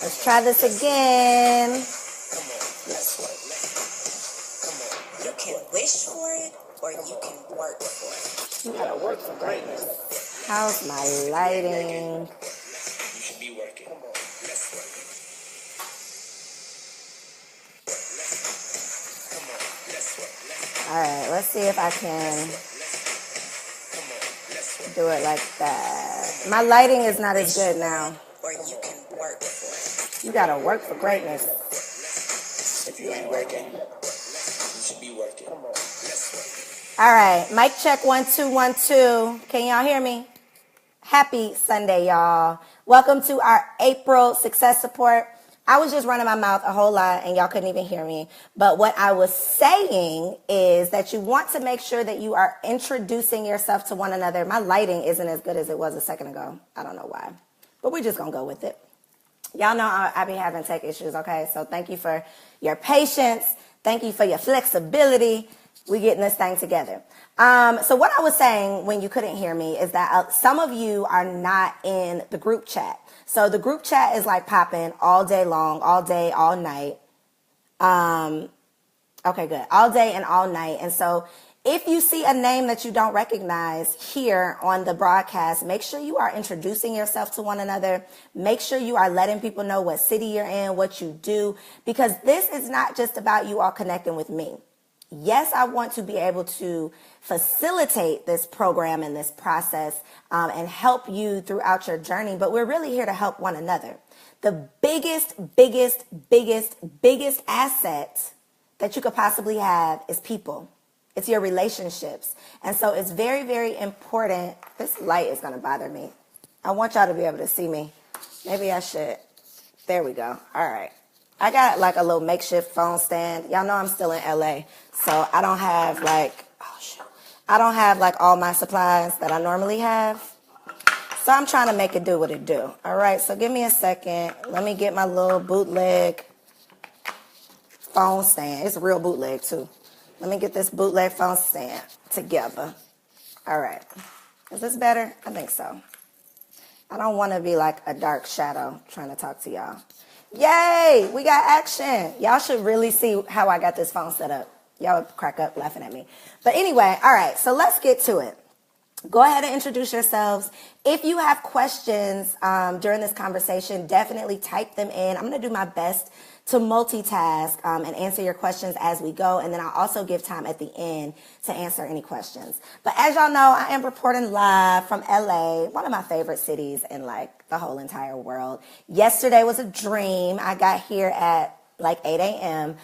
Let's try this again. You can wish for it or you can work for it. You gotta work for greatness. How's my lighting? You should be working. All right, let's see if I can do it like that. My lighting is not as good now. Or you can work for it. You gotta work for greatness. If you ain't working, you should be working. All right, mic check 1 2 1 2. Can y'all hear me? Happy Sunday, y'all. Welcome to our April success support. I was just running my mouth a whole lot and y'all couldn't even hear me. But what I was saying is that you want to make sure that you are introducing yourself to one another. My lighting isn't as good as it was a second ago. I don't know why, but we're just gonna go with it. Y'all know I be having tech issues, okay? So thank you for your patience. Thank you for your flexibility. We getting this thing together. So what I was saying when you couldn't hear me is that some of you are not in the group chat. So the group chat is like popping all day long, all day, all night. Okay, good. All day and all night. And so if you see a name that you don't recognize here on the broadcast, make sure you are introducing yourself to one another. Make sure you are letting people know what city you're in, what you do, because this is not just about you all connecting with me. Yes, I want to be able to facilitate this program and this process and help you throughout your journey, but we're really here to help one another. The biggest asset that you could possibly have is people. It's your relationships. And so it's very, very important. This light is going to bother me. I want y'all to be able to see me. Maybe I should. There we go. All right. I got like a little makeshift phone stand. Y'all know I'm still in LA. So I don't have like, I don't have like all my supplies that I normally have. So I'm trying to make it do what it do. All right. So give me a second. Let me get my little bootleg phone stand. It's a real bootleg too. Let me get this bootleg phone stand together. All right. Is this better? I think so. I don't want to be like a dark shadow trying to talk to y'all. Yay, we got action. Y'all should really see how I got this phone set up. Y'all would crack up laughing at me. But anyway, all right, so let's get to it. Go ahead and introduce yourselves. If you have questions during this conversation, definitely type them in. I'm going to do my best to multitask and answer your questions as we go. And then I'll also give time at the end to answer any questions. But as y'all know, I am reporting live from LA, one of my favorite cities in like the whole entire world. Yesterday was a dream. I got here at like 8 a.m.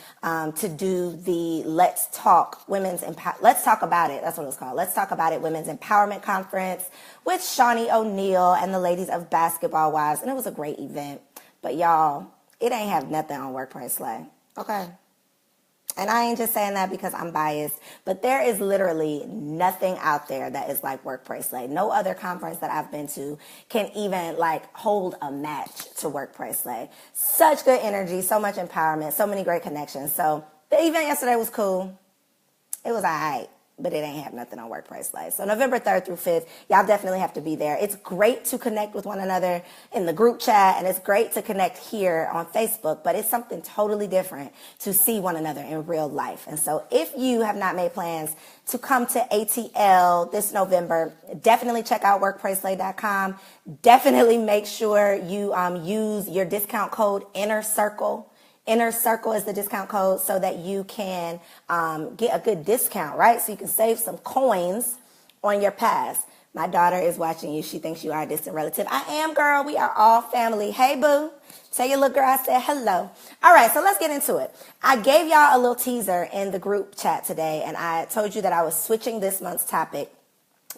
To do the Let's Talk Let's Talk About It. That's what it was called. Let's Talk About It Women's Empowerment Conference with Shawnee O'Neal and the ladies of Basketball Wives. And it was a great event. But y'all, it ain't have nothing on Workplace Slay. Okay. And I ain't just saying that because I'm biased, but there is literally nothing out there that is like Workplace Slay. No other conference that I've been to can even like hold a match to Workplace Slay. Such good energy, so much empowerment, so many great connections. So the event yesterday was cool. It was all right, but it ain't have nothing on Workplace Slay. So November 3rd through 5th, y'all definitely have to be there. It's great to connect with one another in the group chat, and it's great to connect here on Facebook, but it's something totally different to see one another in real life. And so if you have not made plans to come to ATL this November, definitely check out workplaceslay.com. Definitely make sure you use your discount code Inner Circle. Inner Circle is the discount code so that you can get a good discount, right? So you can save some coins on your pass. My daughter is watching you. She thinks you are a distant relative. I am, girl. We are all family. Hey, boo. Tell your little girl I said hello. All right, so let's get into it. I gave y'all a little teaser in the group chat today, and I told you that I was switching this month's topic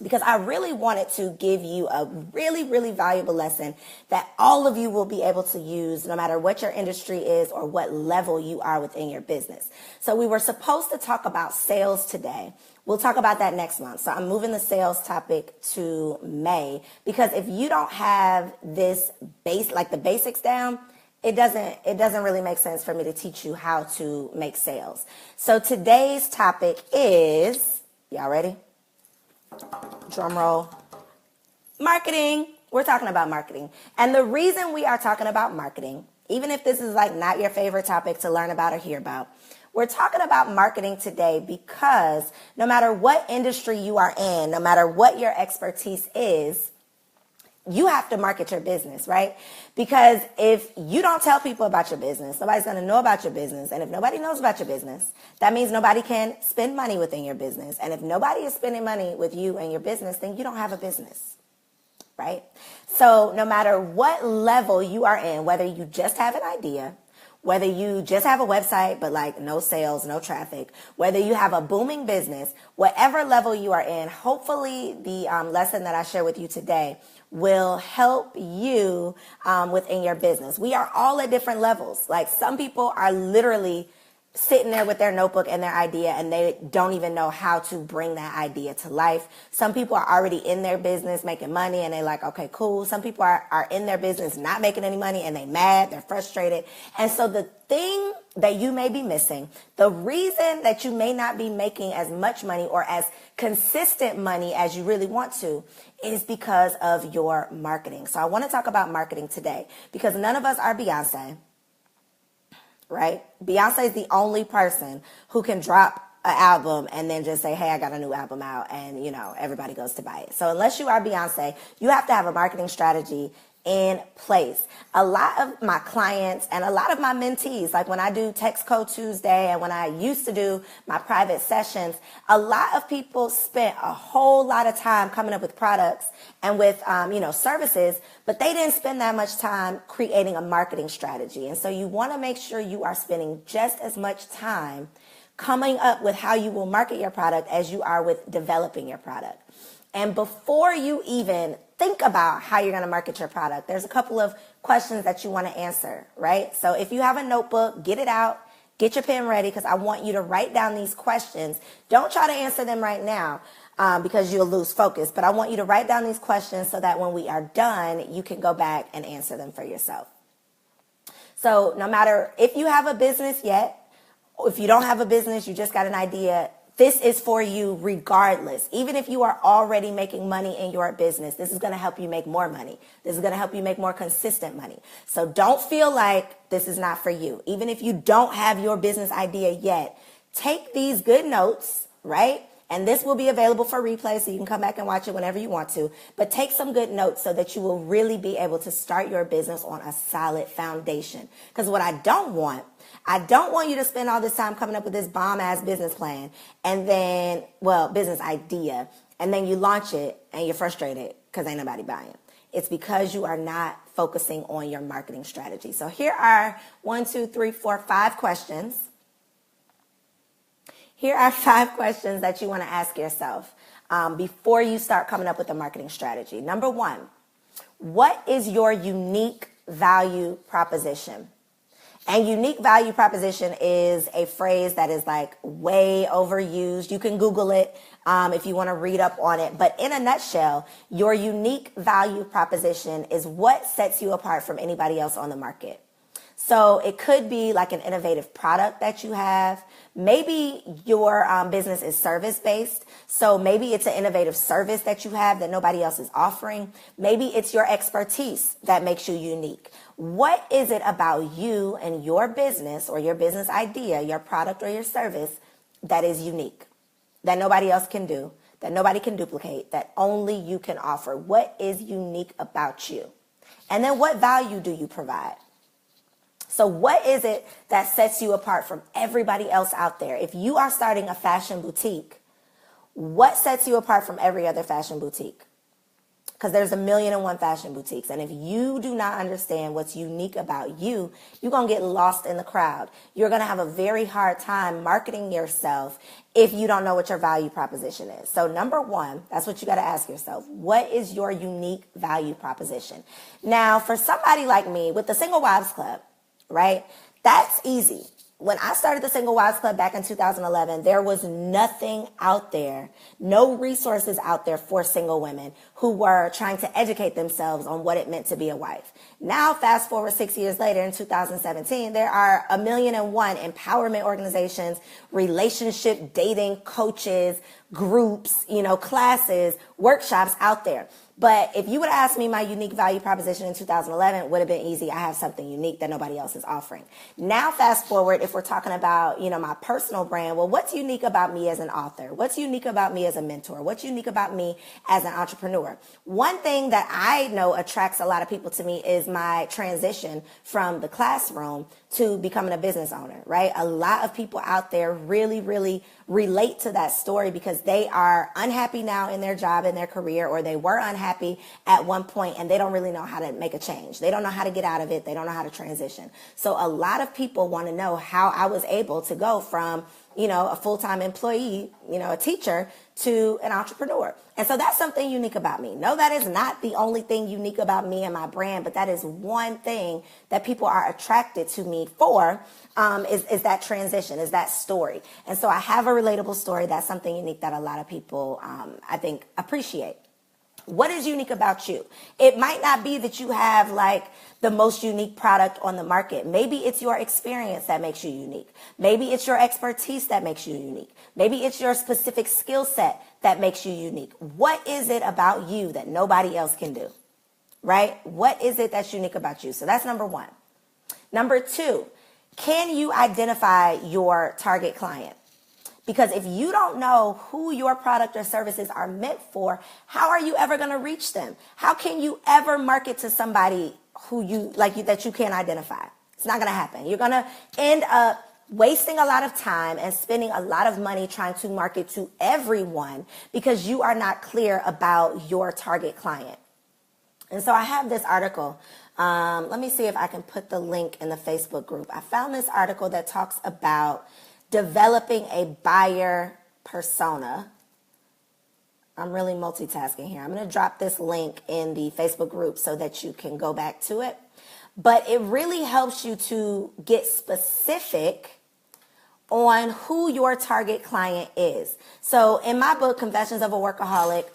because I really wanted to give you a really, really valuable lesson that all of you will be able to use no matter what your industry is or what level you are within your business. So we were supposed to talk about sales today. We'll talk about that next month. So I'm moving the sales topic to May because if you don't have this like the basics down, it doesn't really make sense for me to teach you how to make sales. So today's topic is, y'all ready? Drum roll. Marketing We're talking about marketing. And the reason we are talking about marketing, even if this is like not your favorite topic to learn about or hear about, we're talking about marketing today because no matter what industry you are in, no matter what your expertise is, you have to market your business, right? Because if you don't tell people about your business, nobody's going to know about your business. And if nobody knows about your business, that means nobody can spend money within your business. And if nobody is spending money with you and your business, then you don't have a business, right? So no matter what level you are in, whether you just have an idea, whether you just have a website, but like no sales, no traffic, whether you have a booming business, whatever level you are in, hopefully the lesson that I share with you today will help you within your business. We are all at different levels. Like some people are literally sitting there with their notebook and their idea and they don't even know how to bring that idea to life. Some people are already in their business making money and they're like, okay, cool. Some people are in their business not making any money and they mad, they're frustrated. And so the thing that you may be missing, the reason that you may not be making as much money or as consistent money as you really want to is because of your marketing. So I want to talk about marketing today because none of us are Beyonce. Right? Beyonce is the only person who can drop an album and then just say, hey, I got a new album out and, you know, everybody goes to buy it. So unless you are Beyonce, you have to have a marketing strategy in place. A lot of my clients and a lot of my mentees, like when I do Text Code Tuesday and when I used to do my private sessions, a lot of people spent a whole lot of time coming up with products and with, services, but they didn't spend that much time creating a marketing strategy. And so you want to make sure you are spending just as much time coming up with how you will market your product as you are with developing your product. And before you even think about how you're going to market your product, there's a couple of questions that you want to answer, right? So if you have a notebook, get it out, get your pen ready, because I want you to write down these questions. Don't try to answer them right now because you'll lose focus, but I want you to write down these questions so that when we are done, you can go back and answer them for yourself. So no matter if you have a business yet, if you don't have a business, you just got an idea, this is for you regardless. Even if you are already making money in your business, this is going to help you make more money. This is going to help you make more consistent money. So don't feel like this is not for you. Even if you don't have your business idea yet, take these good notes, right? And this will be available for replay, so you can come back and watch it whenever you want to. But take some good notes so that you will really be able to start your business on a solid foundation. Because what I don't want you to spend all this time coming up with this bomb-ass business plan and then, business idea, and then you launch it and you're frustrated because ain't nobody buying. It's because you are not focusing on your marketing strategy. So here are 5 questions. Here are 5 questions that you want to ask yourself before you start coming up with a marketing strategy. Number 1, what is your unique value proposition? And unique value proposition is a phrase that is like way overused. You can Google it if you want to read up on it. But in a nutshell, your unique value proposition is what sets you apart from anybody else on the market. So it could be like an innovative product that you have. Maybe your business is service-based. So maybe it's an innovative service that you have that nobody else is offering. Maybe it's your expertise that makes you unique. What is it about you and your business or your business idea, your product or your service that is unique, that nobody else can do, that nobody can duplicate, that only you can offer? What is unique about you? And then what value do you provide? So what is it that sets you apart from everybody else out there? If you are starting a fashion boutique, what sets you apart from every other fashion boutique? Because there's 1,000,001 fashion boutiques. And if you do not understand what's unique about you, you're going to get lost in the crowd. You're going to have a very hard time marketing yourself if you don't know what your value proposition is. So number 1, that's what you got to ask yourself. What is your unique value proposition? Now, for somebody like me with the Single Wives Club, right? That's easy. When I started the Single Wives Club back in 2011, there was nothing out there, no resources out there for single women who were trying to educate themselves on what it meant to be a wife. Now, fast forward 6 years later in 2017, there are 1,000,001 empowerment organizations, relationship dating coaches, groups, classes, workshops out there. But if you would have asked me my unique value proposition in 2011, it would have been easy. I have something unique that nobody else is offering. Now, fast forward, if we're talking about, my personal brand, well, what's unique about me as an author? What's unique about me as a mentor? What's unique about me as an entrepreneur? One thing that I know attracts a lot of people to me is my transition from the classroom to becoming a business owner, right? A lot of people out there really, really relate to that story because they are unhappy now in their job, in their career, or they were unhappy at one point and they don't really know how to make a change. They don't know how to get out of it. They don't know how to transition. So a lot of people want to know how I was able to go from, a full-time employee, a teacher, to an entrepreneur. And so that's something unique about me. No, that is not the only thing unique about me and my brand, but that is one thing that people are attracted to me for, is that transition, is that story. And so I have a relatable story. That's something unique that a lot of people, I think, appreciate. What is unique about you? It might not be that you have like the most unique product on the market. Maybe it's your experience that makes you unique. Maybe it's your expertise that makes you unique. Maybe it's your specific skill set that makes you unique. What is it about you that nobody else can do? Right? What is it that's unique about you? So that's number one. Number two, can you identify your target client? Because if you don't know who your product or services are meant for, how are you ever going to reach them? How can you ever market to somebody that you can't identify? It's not going to happen. You're going to end up wasting a lot of time and spending a lot of money trying to market to everyone because you are not clear about your target client. And so I have this article. Let me see if I can put the link in the Facebook group. I found this article that talks about developing a buyer persona. I'm really multitasking here. I'm going to drop this link in the Facebook group so that you can go back to it. But it really helps you to get specific on who your target client is. So in my book, Confessions of a Workaholic,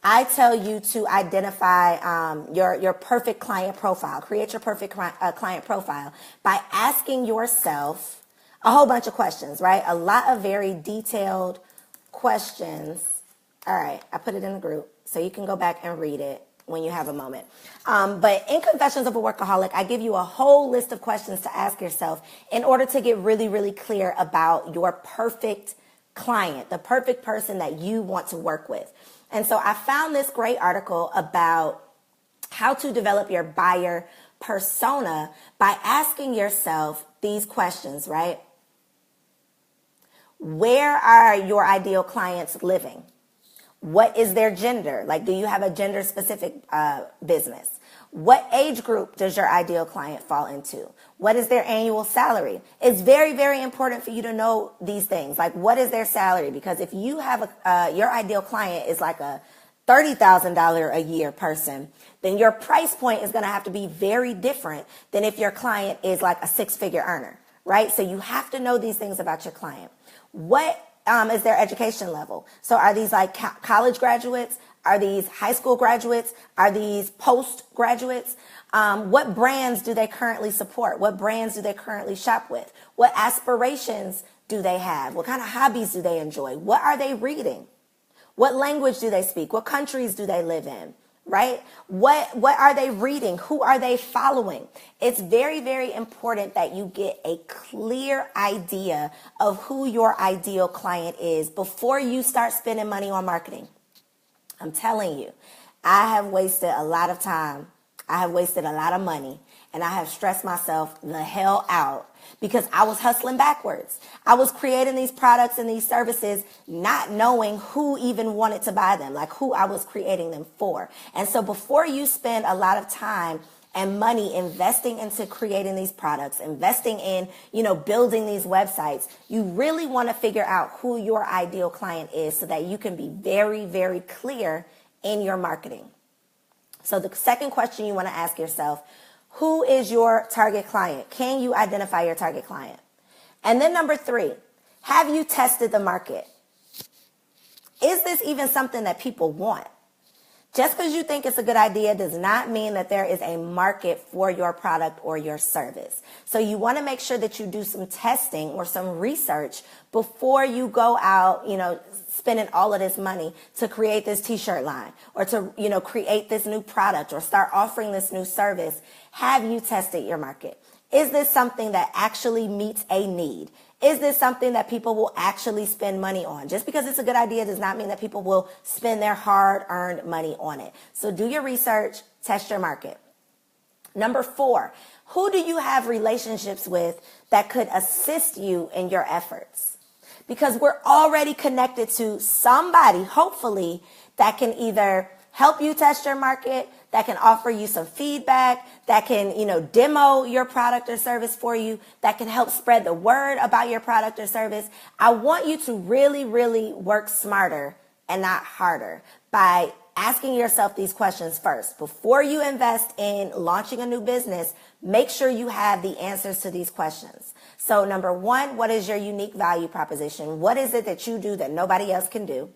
I tell you to identify your perfect client profile. Create your perfect client profile by asking yourself a whole bunch of questions, right? A lot of very detailed questions. All right, I put it in the group so you can go back and read it when you have a moment. But in Confessions of a Workaholic, I give you a whole list of questions to ask yourself in order to get really, really clear about your perfect client, the perfect person that you want to work with. And so I found this great article about how to develop your buyer persona by asking yourself these questions, right? Where are your ideal clients living? What is their gender? Like, do you have a gender specific business? What age group does your ideal client fall into? What is their annual salary? It's very, very important for you to know these things. Like, what is their salary? Because if you have your ideal client is like a $30,000 a year person, then your price point is going to have to be very different than if your client is like a six-figure earner, right? So you have to know these things about your client. What is their education level? So are these like college graduates? Are these high school graduates? Are these postgraduates? What brands do they currently support? What brands do they currently shop with? What aspirations do they have? What kind of hobbies do they enjoy? What are they reading? What language do they speak? What countries do they live in? Right? What are they reading? Who are they following? It's very, very important that you get a clear idea of who your ideal client is before you start spending money on marketing. I'm telling you, I have wasted a lot of time. I have wasted a lot of money, and I have stressed myself the hell out because I was hustling backwards. I was creating these products and these services not knowing who even wanted to buy them, like who I was creating them for. And so before you spend a lot of time and money investing into creating these products, investing in, building these websites, you really want to figure out who your ideal client is so that you can be very, very clear in your marketing. So the second question you want to ask yourself, who is your target client? Can you identify your target client? And then number 3, have you tested the market? Is this even something that people want? Just because you think it's a good idea does not mean that there is a market for your product or your service. So you want to make sure that you do some testing or some research before you go out, spending all of this money to create this t-shirt line or to, create this new product or start offering this new service? Have you tested your market? Is this something that actually meets a need? Is this something that people will actually spend money on? Just because it's a good idea does not mean that people will spend their hard-earned money on it. So do your research, test your market. Number 4, who do you have relationships with that could assist you in your efforts? Because we're already connected to somebody, hopefully, that can either help you test your market, that can offer you some feedback, that can, demo your product or service for you, that can help spread the word about your product or service. I want you to really, really work smarter and not harder by asking yourself these questions first. Before you invest in launching a new business, make sure you have the answers to these questions. So number 1, what is your unique value proposition? What is it that you do that nobody else can do?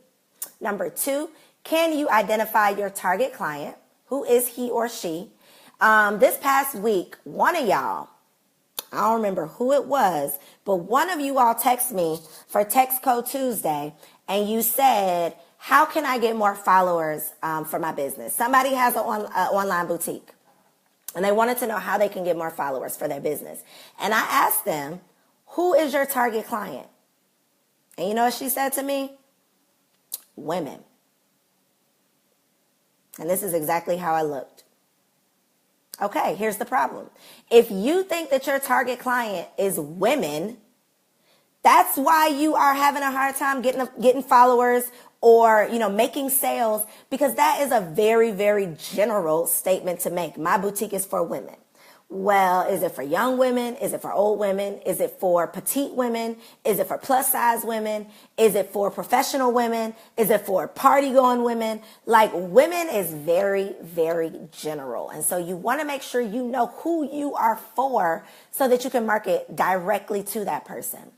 Number 2, can you identify your target client? Who is he or she? This past week, one of y'all, I don't remember who it was, but one of you all texted me for Text Code Tuesday, and you said, how can I get more followers for my business? Somebody has an online boutique, and they wanted to know how they can get more followers for their business. And I asked them, who is your target client? And you know what she said to me? Women. And this is exactly how I looked. Okay, here's the problem. If you think that your target client is women, that's why you are having a hard time getting followers or, making sales, because that is a very, very general statement to make. My boutique is for women. Well, is it for young women? Is it for old women? Is it for petite women? Is it for plus size women? Is it for professional women? Is it for party going women? Like, women is very, very general. And so you want to make sure you know who you are for so that you can market directly to that person.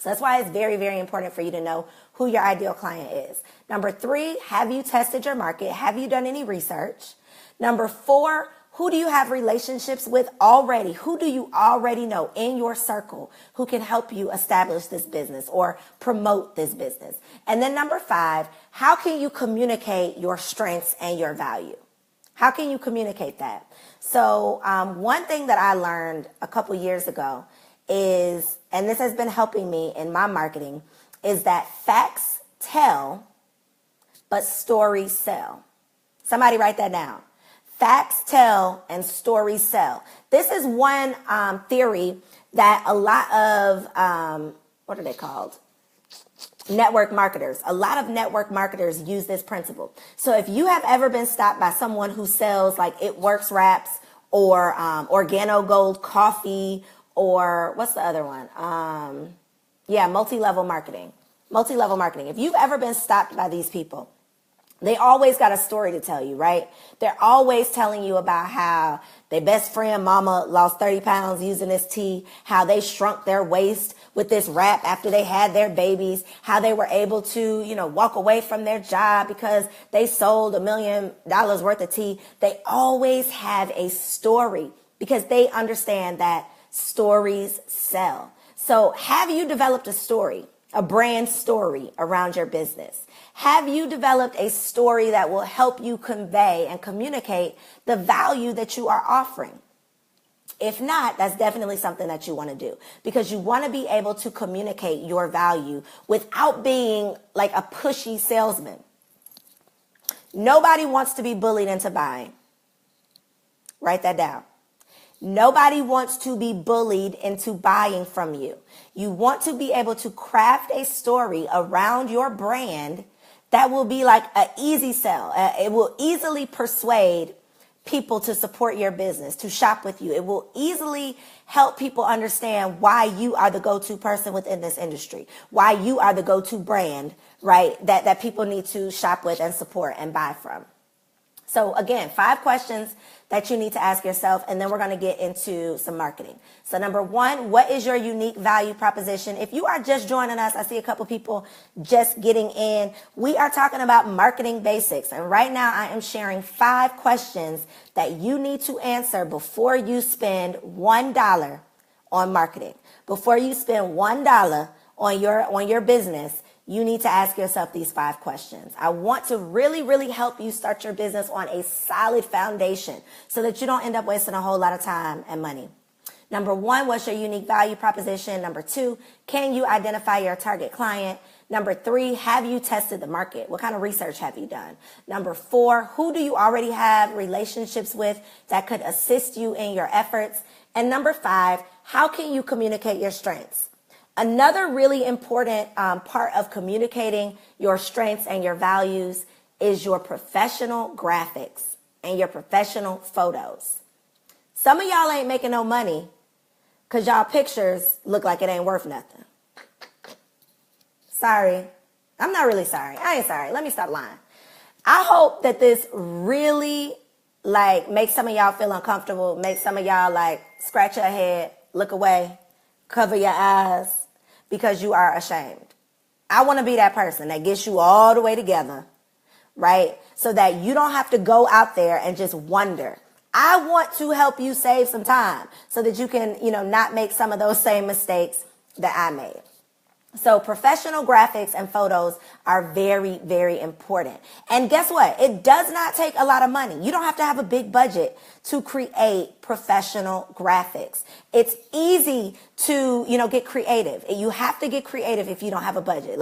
So that's why it's very, very important for you to know who your ideal client is. Number 3, have you tested your market? Have you done any research? Number 4, who do you have relationships with already? Who do you already know in your circle who can help you establish this business or promote this business? And then number 5, how can you communicate your strengths and your value? How can you communicate that? So one thing that I learned a couple years ago is, and this has been helping me in my marketing, is that facts tell, but stories sell. Somebody write that down. Facts tell and stories sell. This is one theory that a lot of, what are they called? Network marketers. A lot of network marketers use this principle. So if you have ever been stopped by someone who sells like It Works wraps or Organo Gold coffee, or what's the other one? Multi-level marketing. Multi-level marketing. If you've ever been stopped by these people, they always got a story to tell you, right? They're always telling you about how their best friend mama lost 30 pounds using this tea, how they shrunk their waist with this wrap after they had their babies, how they were able to, walk away from their job because they sold $1 million worth of tea. They always have a story because they understand that stories sell. So have you developed a story, a brand story around your business? Have you developed a story that will help you convey and communicate the value that you are offering? If not, that's definitely something that you want to do, because you want to be able to communicate your value without being like a pushy salesman. Nobody wants to be bullied into buying. Write that down. Nobody wants to be bullied into buying from you. You want to be able to craft a story around your brand that will be like an easy sell. It will easily persuade people to support your business, to shop with you. It will easily help people understand why you are the go-to person within this industry, why you are the go-to brand, right, that people need to shop with and support and buy from. So again, 5 questions that you need to ask yourself, and then we're going to get into some marketing. So number 1, what is your unique value proposition? If you are just joining us, I see a couple people just getting in. We are talking about marketing basics, and right now I am sharing 5 questions that you need to answer before you spend $1 on marketing. Before you spend $1 on your business, you need to ask yourself these 5 questions. I want to really, really help you start your business on a solid foundation so that you don't end up wasting a whole lot of time and money. Number 1, what's your unique value proposition? Number 2, can you identify your target client? Number 3, have you tested the market? What kind of research have you done? Number 4, who do you already have relationships with that could assist you in your efforts? And number 5, how can you communicate your strengths? Another really important part of communicating your strengths and your values is your professional graphics and your professional photos. Some of y'all ain't making no money because y'all pictures look like it ain't worth nothing. Sorry. I'm not really sorry. I ain't sorry. Let me stop lying. I hope that this really makes some of y'all feel uncomfortable, makes some of y'all scratch your head, look away, cover your eyes, because you are ashamed. I want to be that person that gets you all the way together, right? So that you don't have to go out there and just wonder. I want to help you save some time so that you can, not make some of those same mistakes that I made. So professional graphics and photos are very, very important. And guess what? It does not take a lot of money. You don't have to have a big budget to create professional graphics. It's easy to, get creative. You have to get creative if you don't have a budget.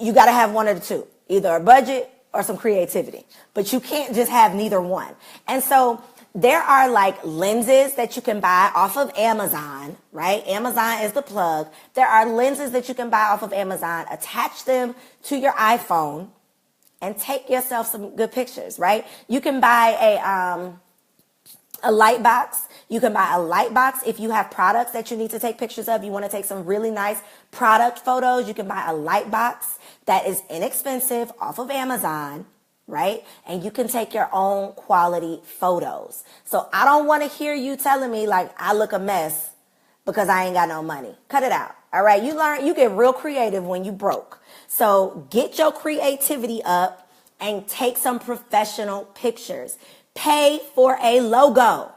You got to have one of the two, either a budget or some creativity, but you can't just have neither one. And so there are lenses that you can buy off of Amazon, right? Amazon is the plug. There are lenses that you can buy off of Amazon, attach them to your iPhone and take yourself some good pictures, right? You can buy a light box. You can buy a light box if you have products that you need to take pictures of. You want to take some really nice product photos. You can buy a light box that is inexpensive off of Amazon, right? And you can take your own quality photos. So I don't want to hear you telling me I look a mess because I ain't got no money. Cut it out. All right. You get real creative when you broke. So get your creativity up and take some professional pictures. Pay for a logo.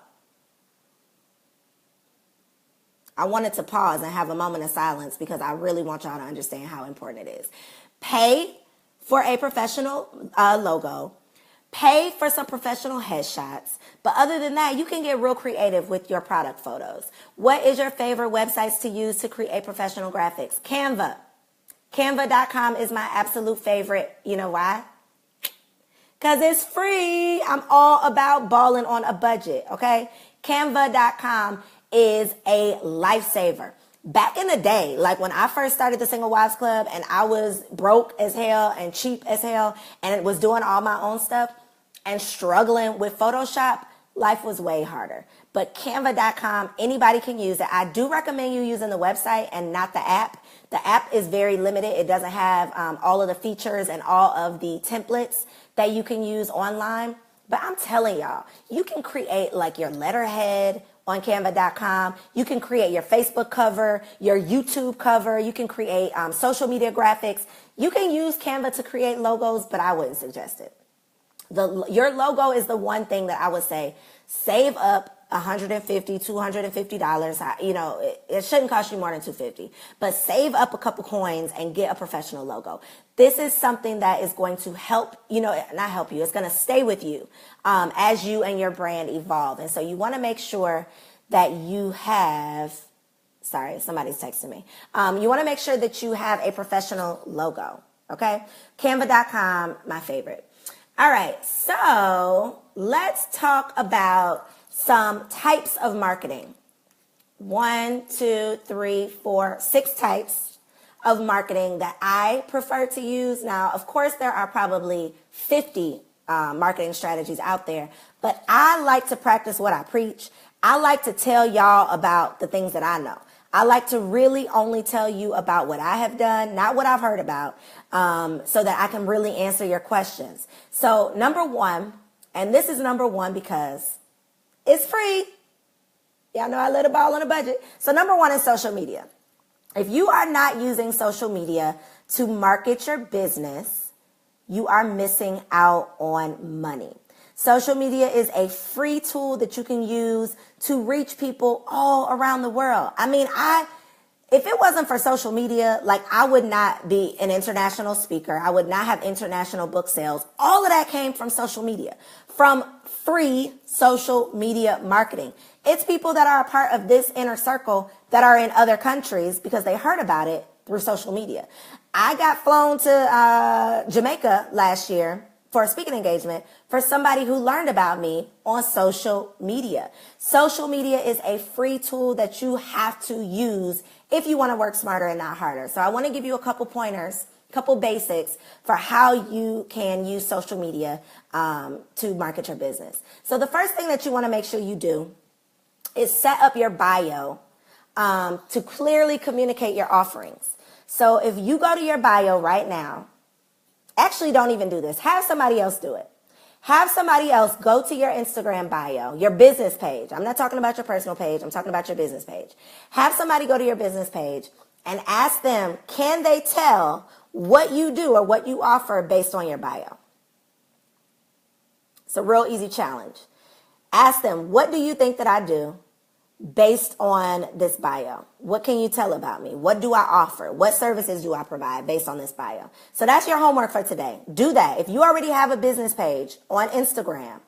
I wanted to pause and have a moment of silence because I really want y'all to understand how important it is. Pay for a professional logo, pay for some professional headshots. But other than that, you can get real creative with your product photos. What is your favorite websites to use to create professional graphics? Canva. Canva.com is my absolute favorite. You know why? Because it's free. I'm all about balling on a budget, okay? Canva.com is a lifesaver. Back in the day, when I first started the Single Wives Club and I was broke as hell and cheap as hell and was doing all my own stuff and struggling with Photoshop, life was way harder. But Canva.com, anybody can use it. I do recommend you using the website and not the app. The app is very limited. It doesn't have all of the features and all of the templates that you can use online. But I'm telling y'all, you can create your letterhead on Canva.com. You can create your Facebook cover, your YouTube cover. You can create social media graphics. You can use Canva to create logos, but I wouldn't suggest it. Your logo is the one thing that I would say, save up $150, $250. It shouldn't cost you more than $250, but save up a couple coins and get a professional logo. This is something that is going to help, not help you. It's going to stay with you as you and your brand evolve. And so you want to make sure that you have, sorry, somebody's texting me. You want to make sure that you have a professional logo. Okay. Canva.com, my favorite. All right. So let's talk about some types of marketing. 1, 2, 3, 4, 6 types of marketing that I prefer to use. Now, of course, there are probably 50 marketing strategies out there, but I like to practice what I preach. I like to tell y'all about the things that I know. I like to really only tell you about what I have done, not what I've heard about, so that I can really answer your questions. So number 1, and this is number 1 because it's free. Y'all know I let it ball on a budget. So number 1 is social media. If you are not using social media to market your business, you are missing out on money. Social media is a free tool that you can use to reach people all around the world. I mean, if it wasn't for social media, like I would not be an international speaker. I would not have international book sales. All of that came from social media, from free social media marketing. It's people that are a part of this inner circle that are in other countries because they heard about it through social media. I got flown to Jamaica last year for a speaking engagement for somebody who learned about me on social media. Social media is a free tool that you have to use if you want to work smarter and not harder. So I want to give you a couple pointers, couple basics for how you can use social media to market your business. So the first thing that you want to make sure you do is set up your bio to clearly communicate your offerings. So if you go to your bio right now, actually don't even do this. Have somebody else do it. Have somebody else go to your Instagram bio, your business page. I'm not talking about your personal page. I'm talking about your business page. Have somebody go to your business page and ask them, can they tell what you do or what you offer based on your bio? It's a real easy challenge. Ask them, what do you think that I do based on this bio? What can you tell about me? What do I offer? What services do I provide based on this bio? So that's your homework for today. Do that. If you already have a business page on Instagram,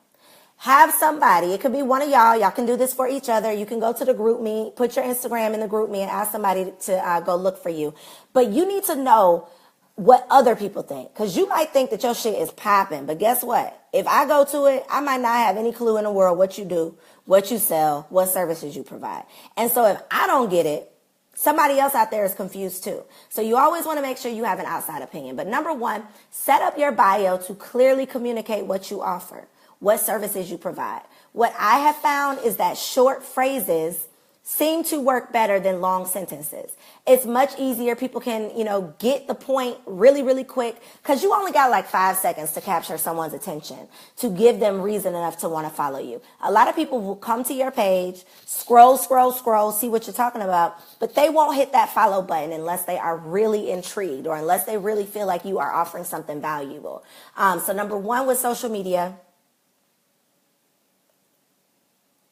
have somebody, it could be one of y'all can do this for each other. You can go to the group me, put your Instagram in the group me and ask somebody to go look for you. But you need to know what other people think, because you might think that your shit is popping, but guess what? If I go to it, I might not have any clue in the world what you do, what you sell, what services you provide. And so if I don't get it, somebody else out there is confused too. So you always want to make sure you have an outside opinion. But number one, set up your bio to clearly communicate what you offer, what services you provide. What I have found is that short phrases seem to work better than long sentences. It's much easier. People can, get the point really, really quick because you only got like 5 seconds to capture someone's attention, to give them reason enough to want to follow you. A lot of people will come to your page, scroll, see what you're talking about, but they won't hit that follow button unless they are really intrigued or unless they really feel like you are offering something valuable. So number one with social media,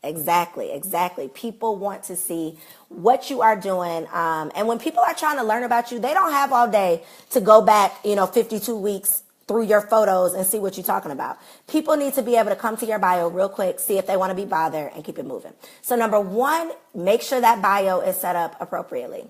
Exactly. People want to see what you are doing. And when people are trying to learn about you, they don't have all day to go back, 52 weeks through your photos and see what you're talking about. People need to be able to come to your bio real quick, see if they want to be bothered, and keep it moving. So number one, make sure that bio is set up appropriately.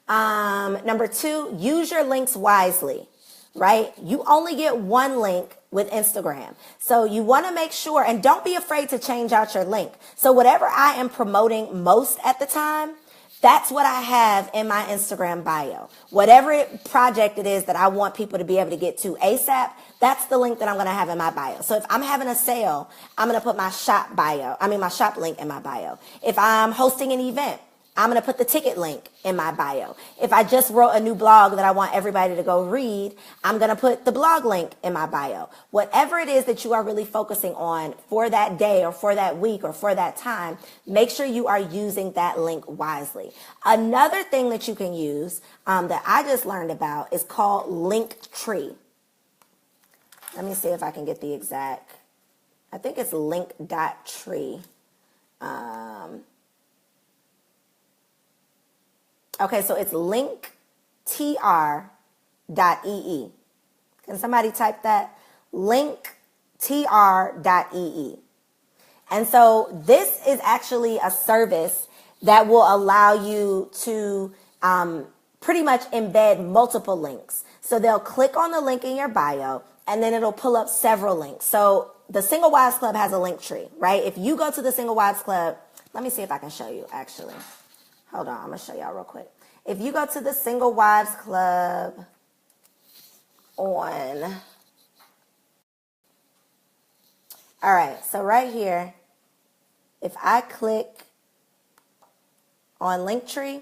Number two, use your links wisely, right? You only get one link with Instagram. So you want to make sure, and don't be afraid to change out your link. So whatever I am promoting most at the time, that's what I have in my Instagram bio. Whatever project it is that I want people to be able to get to ASAP, that's the link that I'm going to have in my bio. So if I'm having a sale, I'm going to put my shop link in my bio. If I'm hosting an event, I'm going to put the ticket link in my bio. If I just wrote a new blog that I want everybody to go read, I'm going to put the blog link in my bio. Whatever it is that you are really focusing on for that day or for that week or for that time, make sure you are using that link wisely. Another thing that you can use that I just learned about is called Linktree. Let me see if I can get the exact, I think it's link.tree. Okay, so it's linktr.ee. Can somebody type that? Linktr.ee. And so this is actually a service that will allow you to pretty much embed multiple links. So they'll click on the link in your bio, and then it'll pull up several links. So the Single Wives Club has a link tree, right? If you go to the Single Wives Club, let me see if I can show you, actually. Hold on, I'm going to show y'all real quick. If you go to the Single Wives Club all right, so right here, if I click on Linktree,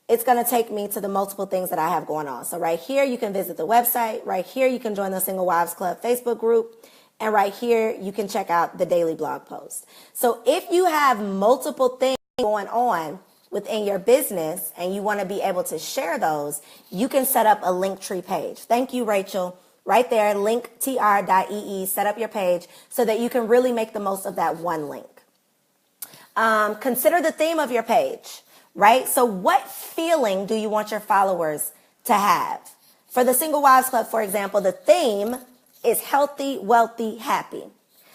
it's going to take me to the multiple things that I have going on. So right here, you can visit the website. Right here, you can join the Single Wives Club Facebook group. And right here, you can check out the daily blog post. So if you have multiple things going on within your business and you want to be able to share those, you can set up a Linktree page. Thank you, Rachel. Right there, linktr.ee, set up your page so that you can really make the most of that one link. Consider the theme of your page, right? So what feeling do you want your followers to have? For the Single Wives Club, for example, the theme is healthy, wealthy, happy.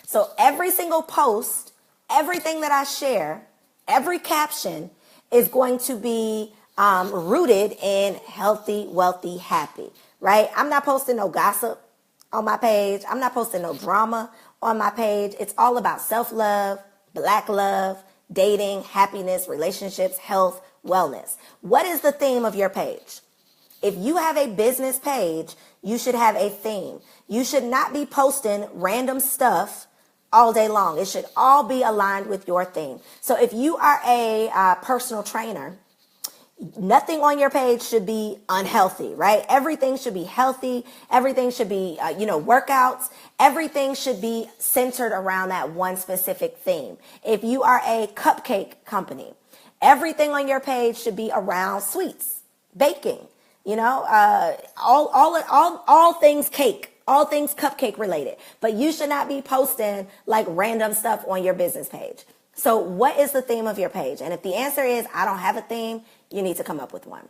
So every single post, everything that I share, every caption is going to be rooted in healthy, wealthy, happy, right? I'm not posting no gossip on my page. I'm not posting no drama on my page. It's all about self-love, black love, dating, happiness, relationships, health, wellness. What is the theme of your page? If you have a business page, you should have a theme. You should not be posting random stuff all day long. It should all be aligned with your theme. So if you are a personal trainer, nothing on your page should be unhealthy, right? Everything should be healthy. Everything should be, workouts. Everything should be centered around that one specific theme. If you are a cupcake company, everything on your page should be around sweets, baking, all things cake, all things cupcake related. But you should not be posting like random stuff on your business page. So what is the theme of your page? And if the answer is, I don't have a theme, you need to come up with one.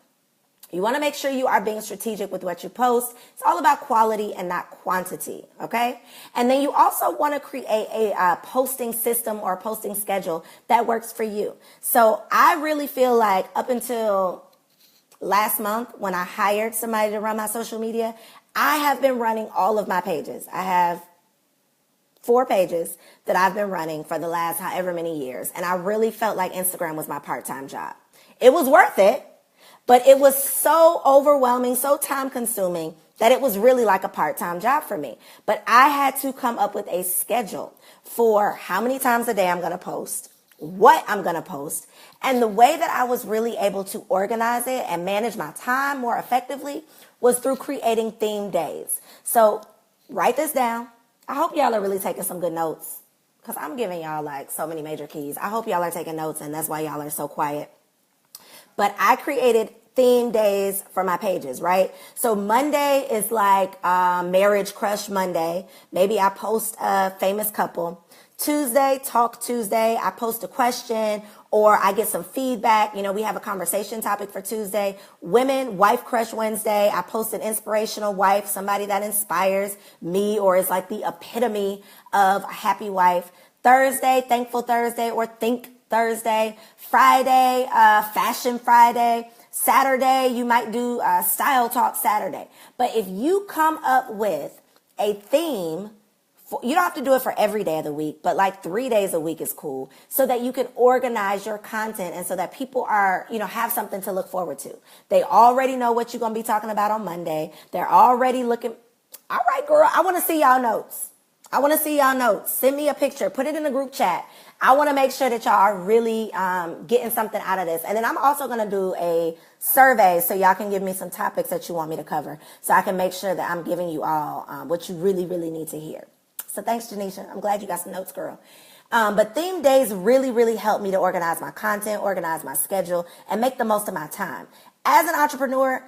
You want to make sure you are being strategic with what you post. It's all about quality and not quantity, okay? And then you also want to create a posting system or a posting schedule that works for you. So I really feel like up until last month when I hired somebody to run my social media, I have been running all of my pages. I have 4 pages that I've been running for the last however many years. And I really felt like Instagram was my part-time job. It was worth it, but it was so overwhelming, so time consuming that it was really like a part-time job for me. But I had to come up with a schedule for how many times a day I'm going to post, what I'm going to post. And the way that I was really able to organize it and manage my time more effectively was through creating theme days. So write this down. I hope y'all are really taking some good notes because I'm giving y'all like so many major keys. I hope y'all are taking notes and that's why y'all are so quiet. But I created theme days for my pages, right? So Monday is like Marriage Crush Monday. Maybe I post a famous couple. Tuesday, Talk Tuesday, I post a question or I get some feedback. We have a conversation topic for Tuesday. Women, Wife Crush Wednesday, I post an inspirational wife, somebody that inspires me or is like the epitome of a happy wife. Thursday, Thankful Thursday or Think Thursday. Friday, Fashion Friday. Saturday, you might do Style Talk Saturday. But if you come up with a theme, you don't have to do it for every day of the week, but like 3 days a week is cool so that you can organize your content and so that people are, have something to look forward to. They already know what you're going to be talking about on Monday. They're already looking. All right, girl, I want to see y'all notes. Send me a picture. Put it in the group chat. I want to make sure that y'all are really getting something out of this. And then I'm also going to do a survey so y'all can give me some topics that you want me to cover so I can make sure that I'm giving you all what you really, really need to hear. So thanks, Janisha. I'm glad you got some notes, girl. But theme days really, really help me to organize my content, organize my schedule, and make the most of my time. As an entrepreneur,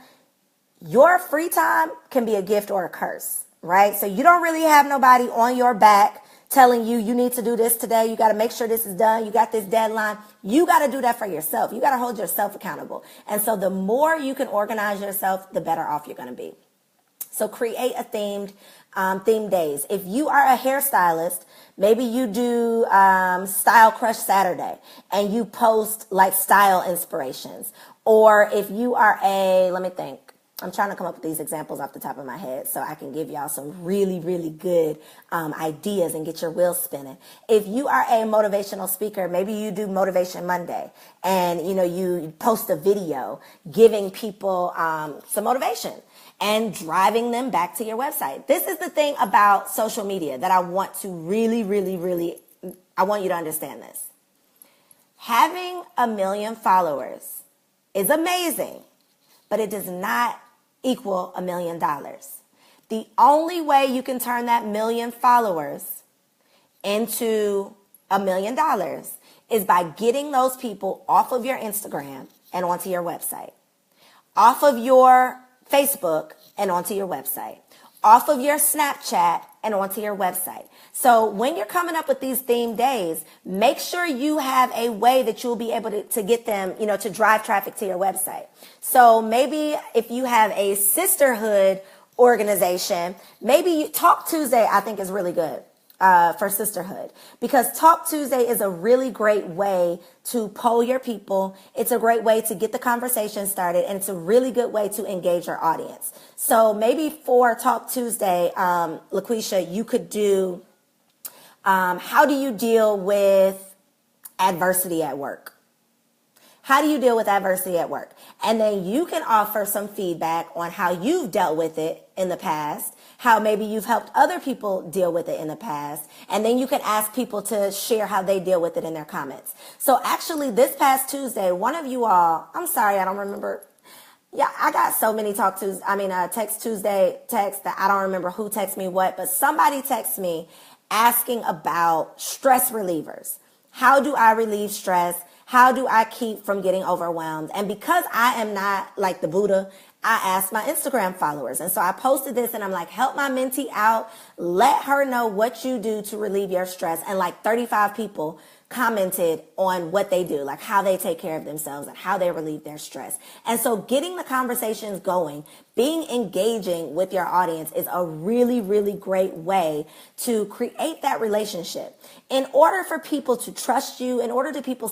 your free time can be a gift or a curse, right? So you don't really have nobody on your back telling you need to do this today. You got to make sure this is done. You got this deadline. You got to do that for yourself. You got to hold yourself accountable. And so the more you can organize yourself, the better off you're going to be. So create a themed days. If you are a hairstylist, maybe you do Style Crush Saturday and you post like style inspirations. Or if you are let me think. I'm trying to come up with these examples off the top of my head so I can give y'all some really, really good ideas and get your wheels spinning. If you are a motivational speaker, maybe you do Motivation Monday and, you post a video giving people some motivation and driving them back to your website. This is the thing about social media that I want to really, really, really, I want you to understand this. Having 1 million followers is amazing, but it does not equal $1 million. The only way you can turn that 1 million followers into $1 million is by getting those people off of your Instagram and onto your website, off of your Facebook and onto your website, off of your Snapchat and onto your website. So when you're coming up with these theme days, make sure you have a way that you'll be able to get them, to drive traffic to your website. So maybe if you have a sisterhood organization, maybe Talk Tuesday, I think, is really good for sisterhood, because Talk Tuesday is a really great way to poll your people. It's a great way to get the conversation started, and it's a really good way to engage your audience. So maybe for Talk Tuesday, LaQuisha, you could do, how do you deal with adversity at work? How do you deal with adversity at work? And then you can offer some feedback on how you've dealt with it in the past, how maybe you've helped other people deal with it in the past. And then you can ask people to share how they deal with it in their comments. So actually this past Tuesday, one of you all, I'm sorry, I don't remember. Yeah, I got so many Text Tuesday texts that I don't remember who texted me what, but somebody texted me asking about stress relievers. How do I relieve stress? How do I keep from getting overwhelmed? And because I am not like the Buddha, I asked my Instagram followers. And so I posted this and I'm like, help my mentee out. Let her know what you do to relieve your stress. And like 35 people commented on what they do, like how they take care of themselves and how they relieve their stress. And so getting the conversations going, being engaging with your audience is a really, really great way to create that relationship. In order for people to trust you, in order for people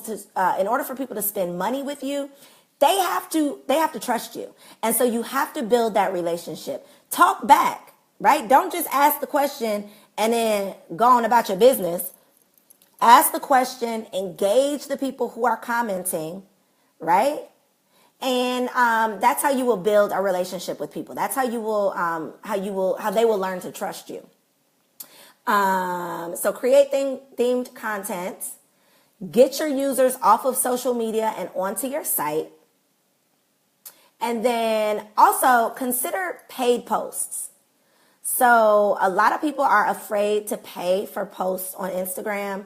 to spend money with you, they have to trust you. And so you have to build that relationship. Talk back, right? Don't just ask the question and then go on about your business. Ask the question, engage the people who are commenting, right? And that's how you will build a relationship with people. That's how they will learn to trust you. So create themed content, get your users off of social media and onto your site. And then also consider paid posts. So a lot of people are afraid to pay for posts on Instagram,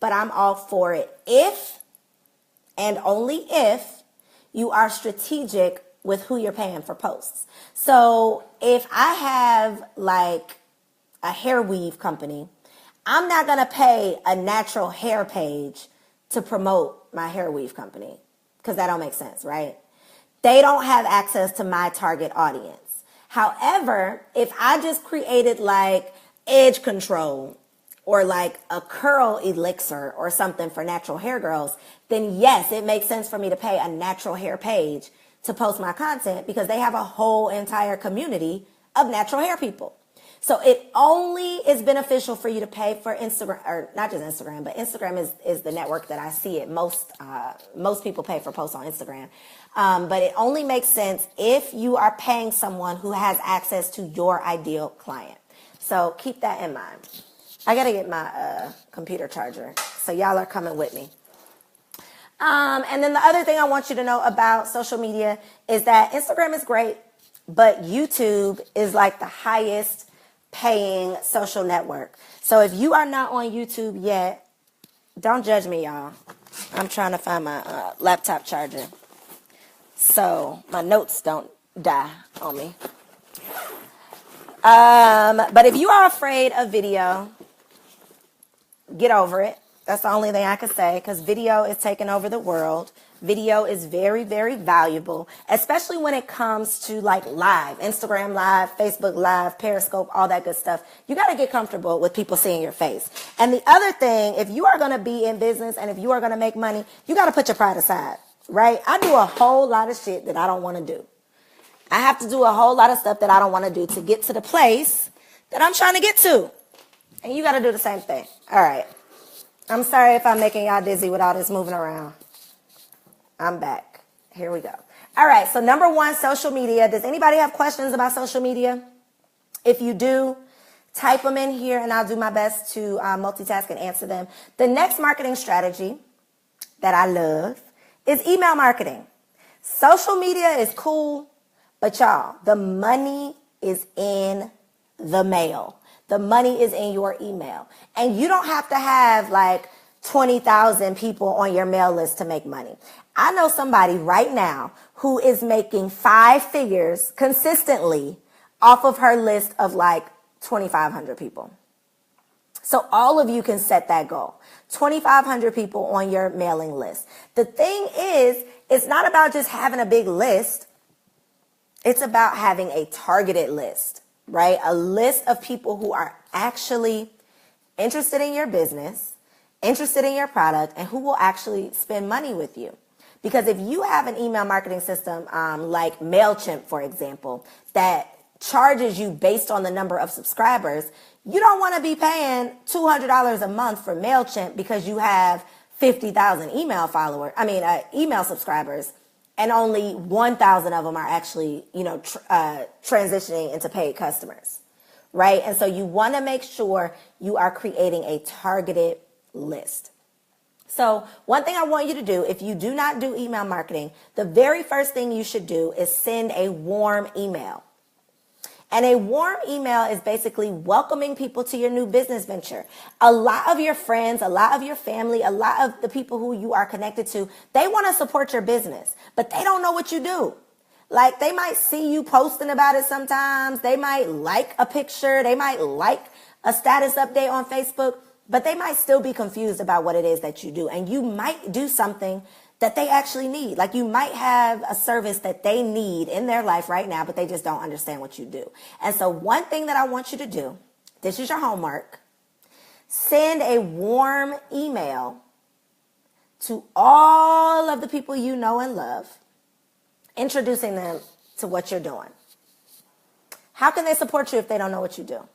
but I'm all for it if and only if you are strategic with who you're paying for posts. So if I have like a hair weave company, I'm not going to pay a natural hair page to promote my hair weave company because that don't make sense, right? They don't have access to my target audience. However, if I just created like edge control or like a curl elixir or something for natural hair girls, then yes, it makes sense for me to pay a natural hair page to post my content because they have a whole entire community of natural hair people. So it only is beneficial for you to pay for Instagram, or not just Instagram, but Instagram is the network that I see it most. Most people pay for posts on Instagram. But it only makes sense if you are paying someone who has access to your ideal client. So keep that in mind. I got to get my computer charger. So y'all are coming with me. And then the other thing I want you to know about social media is that Instagram is great, but YouTube is like the highest paying social network. So if you are not on YouTube yet, don't judge me, y'all. I'm trying to find my laptop charger so my notes don't die on me. But if you are afraid of video, get over it. That's the only thing I can say, because video is taking over the world. Video is very, very valuable, especially when it comes to like live, Instagram live, Facebook live, Periscope, all that good stuff. You got to get comfortable with people seeing your face. And the other thing, if you are going to be in business and if you are going to make money, you got to put your pride aside, right? I do a whole lot of shit that I don't want to do. I have to do a whole lot of stuff that I don't want to do to get to the place that I'm trying to get to. And you got to do the same thing. All right. I'm sorry if I'm making y'all dizzy with all this moving around. I'm back. Here we go. All right. So number one, social media. Does anybody have questions about social media? If you do, type them in here and I'll do my best to multitask and answer them. The next marketing strategy that I love is email marketing. Social media is cool, but y'all, the money is in the mail. The money is in your email. And you don't have to have like 20,000 people on your mail list to make money. I know somebody right now who is making 5 figures consistently off of her list of like 2,500 people. So all of you can set that goal. 2,500 people on your mailing list. The thing is, it's not about just having a big list. It's about having a targeted list, right? A list of people who are actually interested in your business, interested in your product, and who will actually spend money with you. Because if you have an email marketing system like MailChimp, for example, that charges you based on the number of subscribers, you don't want to be paying $200 a month for MailChimp because you have 50,000 email subscribers, and only 1,000 of them are actually, transitioning into paid customers, right? And so you want to make sure you are creating a targeted list. So one thing I want you to do, if you do not do email marketing, the very first thing you should do is send a warm email. And a warm email is basically welcoming people to your new business venture. A lot of your friends, a lot of your family, a lot of the people who you are connected to, they want to support your business, but they don't know what you do. Like, they might see you posting about it sometimes. They might like a picture. They might like a status update on Facebook, but they might still be confused about what it is that you do. And you might do something that they actually need. Like, you might have a service that they need in their life right now, but they just don't understand what you do. And so one thing that I want you to do, this is your homework, send a warm email to all of the people you know and love, introducing them to what you're doing. How can they support you if they don't know what you do?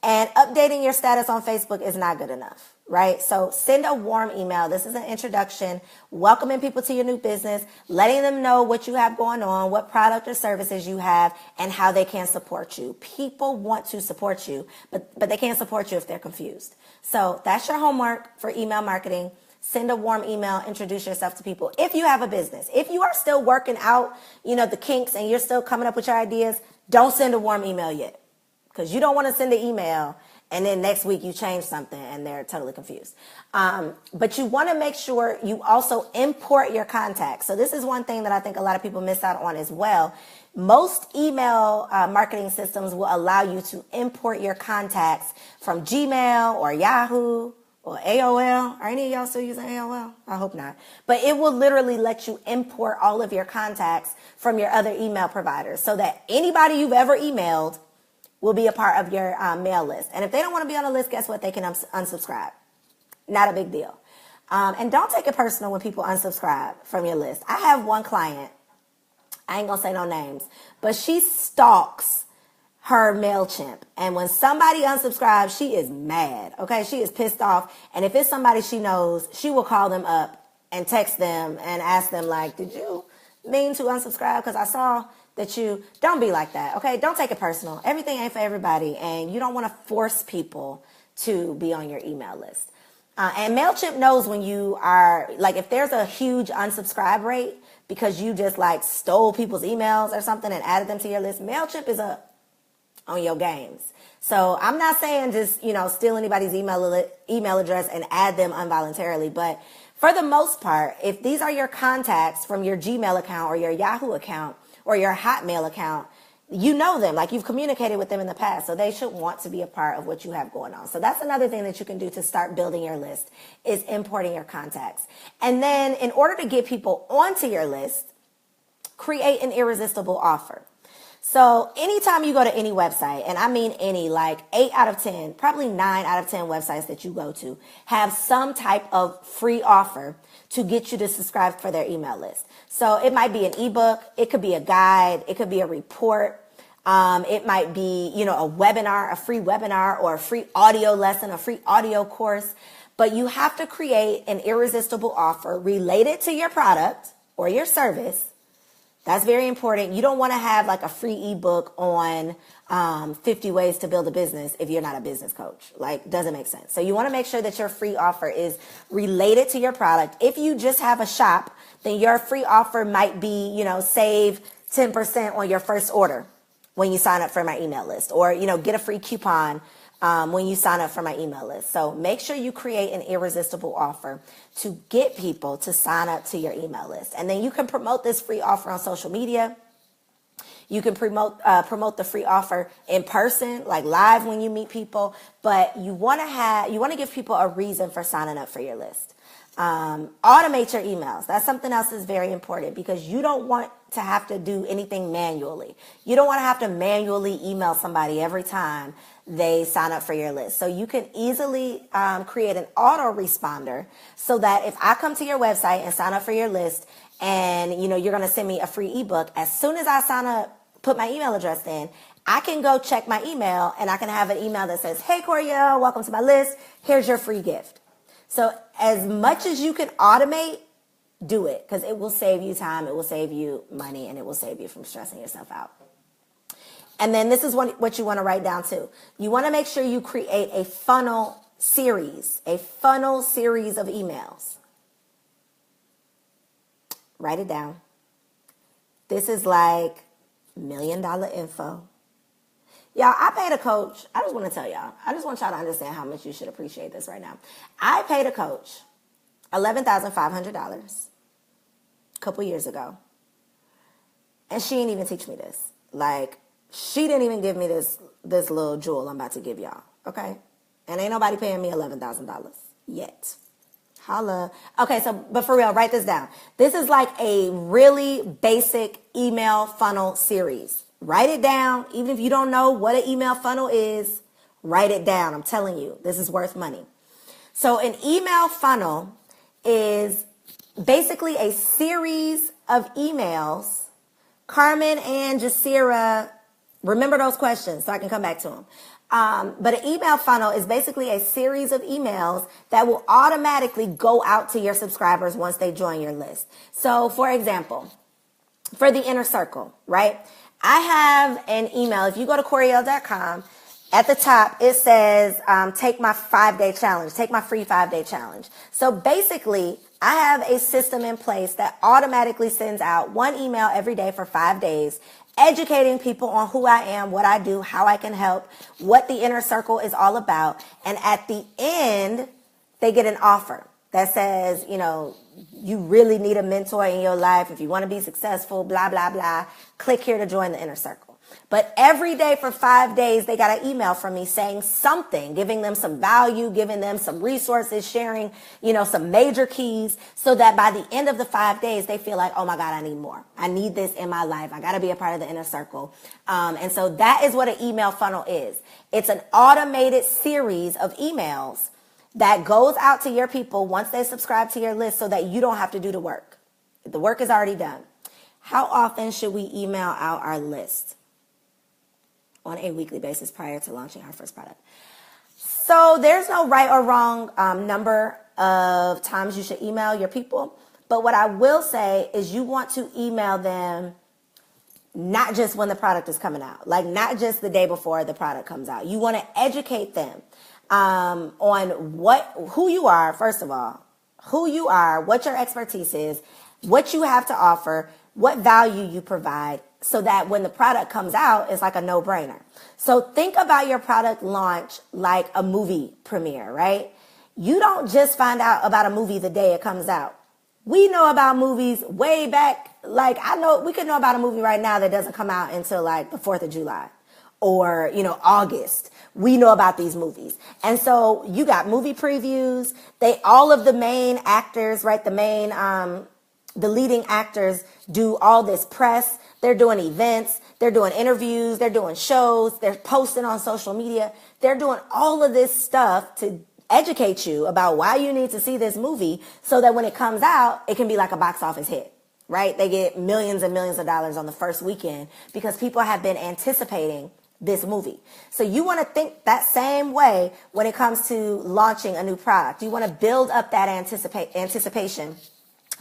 And updating your status on Facebook is not good enough, right? So send a warm email. This is an introduction, welcoming people to your new business, letting them know what you have going on, what product or services you have, and how they can support you. People want to support you, but they can't support you if they're confused. So that's your homework for email marketing. Send a warm email, introduce yourself to people. If you have a business, if you are still working out, the kinks, and you're still coming up with your ideas, don't send a warm email yet. Because you don't want to send an email and then next week you change something and they're totally confused. But you want to make sure you also import your contacts. So this is one thing that I think a lot of people miss out on as well. Most email marketing systems will allow you to import your contacts from Gmail or Yahoo or AOL. Are any of y'all still using AOL? I hope not. But it will literally let you import all of your contacts from your other email providers so that anybody you've ever emailed will be a part of your mail list. And if they don't want to be on the list, guess what? They can unsubscribe. Not a big deal. And don't take it personal when people unsubscribe from your list. I have one client, I ain't going to say no names, but she stalks her MailChimp. And when somebody unsubscribes, she is mad, okay? She is pissed off. And if it's somebody she knows, she will call them up and text them and ask them, like, did you mean to unsubscribe? Because I saw that you don't be like that. Okay. Don't take it personal. Everything ain't for everybody. And you don't want to force people to be on your email list. And MailChimp knows when you are, like, if there's a huge unsubscribe rate because you just like stole people's emails or something and added them to your list, MailChimp is up on your games. So I'm not saying just, steal anybody's email address and add them involuntarily. But for the most part, if these are your contacts from your Gmail account or your Yahoo account, or your Hotmail account, you know them, like you've communicated with them in the past, so they should want to be a part of what you have going on. So that's another thing that you can do to start building your list, is importing your contacts. And then in order to get people onto your list, create an irresistible offer. So anytime you go to any website, and I mean any, like 8 out of 10, probably 9 out of 10 websites that you go to have some type of free offer to get you to subscribe for their email list. So it might be an ebook, it could be a guide, it could be a report, it might be, a webinar, a free webinar, or a free audio lesson, a free audio course. But you have to create an irresistible offer related to your product or your service. That's very important. You don't want to have like a free ebook on 50 ways to build a business if you're not a business coach. Like, doesn't make sense. So you want to make sure that your free offer is related to your product. If you just have a shop, then your free offer might be, save 10% on your first order when you sign up for my email list, or, get a free coupon when you sign up for my email list. So make sure you create an irresistible offer to get people to sign up to your email list. And then you can promote this free offer on social media. You can promote the free offer in person, like live when you meet people. But you want to give people a reason for signing up for your list. Automate your emails. That's something else that's very important, because you don't want to have to do anything manually. You don't want to have to manually email somebody every time they sign up for your list. So you can easily create an autoresponder, so that if I come to your website and sign up for your list, and you're going to send me a free ebook, as soon as I sign up, put my email address in, I can go check my email, and I can have an email that says, "Hey Coriel, welcome to my list. Here's your free gift." So as much as you can automate, do it, because it will save you time, it will save you money, and it will save you from stressing yourself out. And then this is what you want to write down too. You want to make sure you create a funnel series of emails. Write it down. This is like $1 million info. Y'all, I paid a coach. I just want to tell y'all. I just want y'all to understand how much you should appreciate this right now. I paid a coach $11,500 a couple years ago. And she didn't even teach me this. Like, she didn't even give me this little jewel I'm about to give y'all. Okay? And ain't nobody paying me $11,000 yet. Holla. Okay, but for real, write this down. This is like a really basic email funnel series. Write it down. Even if you don't know what an email funnel is, write it down. I'm telling you, this is worth money. So an email funnel is basically a series of emails. Carmen and Jasira, remember those questions so I can come back to them. But an email funnel is basically a series of emails that will automatically go out to your subscribers once they join your list. So, for example, for the inner circle, right? I have an email. If you go to Coriel.com, at the top, it says, take my 5-day challenge, take my free 5-day challenge. So basically, I have a system in place that automatically sends out one email every day for 5 days, educating people on who I am, what I do, how I can help, what the inner circle is all about. And at the end, they get an offer that says, you really need a mentor in your life. If you want to be successful, blah, blah, blah, click here to join the inner circle. But every day for 5 days, they got an email from me saying something, giving them some value, giving them some resources, sharing, some major keys, so that by the end of the 5 days, they feel like, oh my God, I need more. I need this in my life. I got to be a part of the inner circle. And so that is what an email funnel is. It's an automated series of emails that goes out to your people once they subscribe to your list, so that you don't have to do the work. The work is already done. How often should we email out our list? On a weekly basis prior to launching our first product. So there's no right or wrong number of times you should email your people. But what I will say is you want to email them not just when the product is coming out, like not just the day before the product comes out. You want to educate them on who you are, first of all, who you are, what your expertise is, what you have to offer, what value you provide, so that when the product comes out, it's like a no-brainer. So think about your product launch like a movie premiere, right? You don't just find out about a movie the day it comes out. We know about movies way back. Like we could know about a movie right now that doesn't come out until like the 4th of July or, August. We know about these movies. And so you got movie previews. All of the main actors, right? The leading actors do all this press. They're doing events, they're doing interviews, they're doing shows, they're posting on social media. They're doing all of this stuff to educate you about why you need to see this movie, so that when it comes out, it can be like a box office hit, right? They get millions and millions of dollars on the first weekend because people have been anticipating this movie. So you want to think that same way when it comes to launching a new product. You want to build up that anticipation,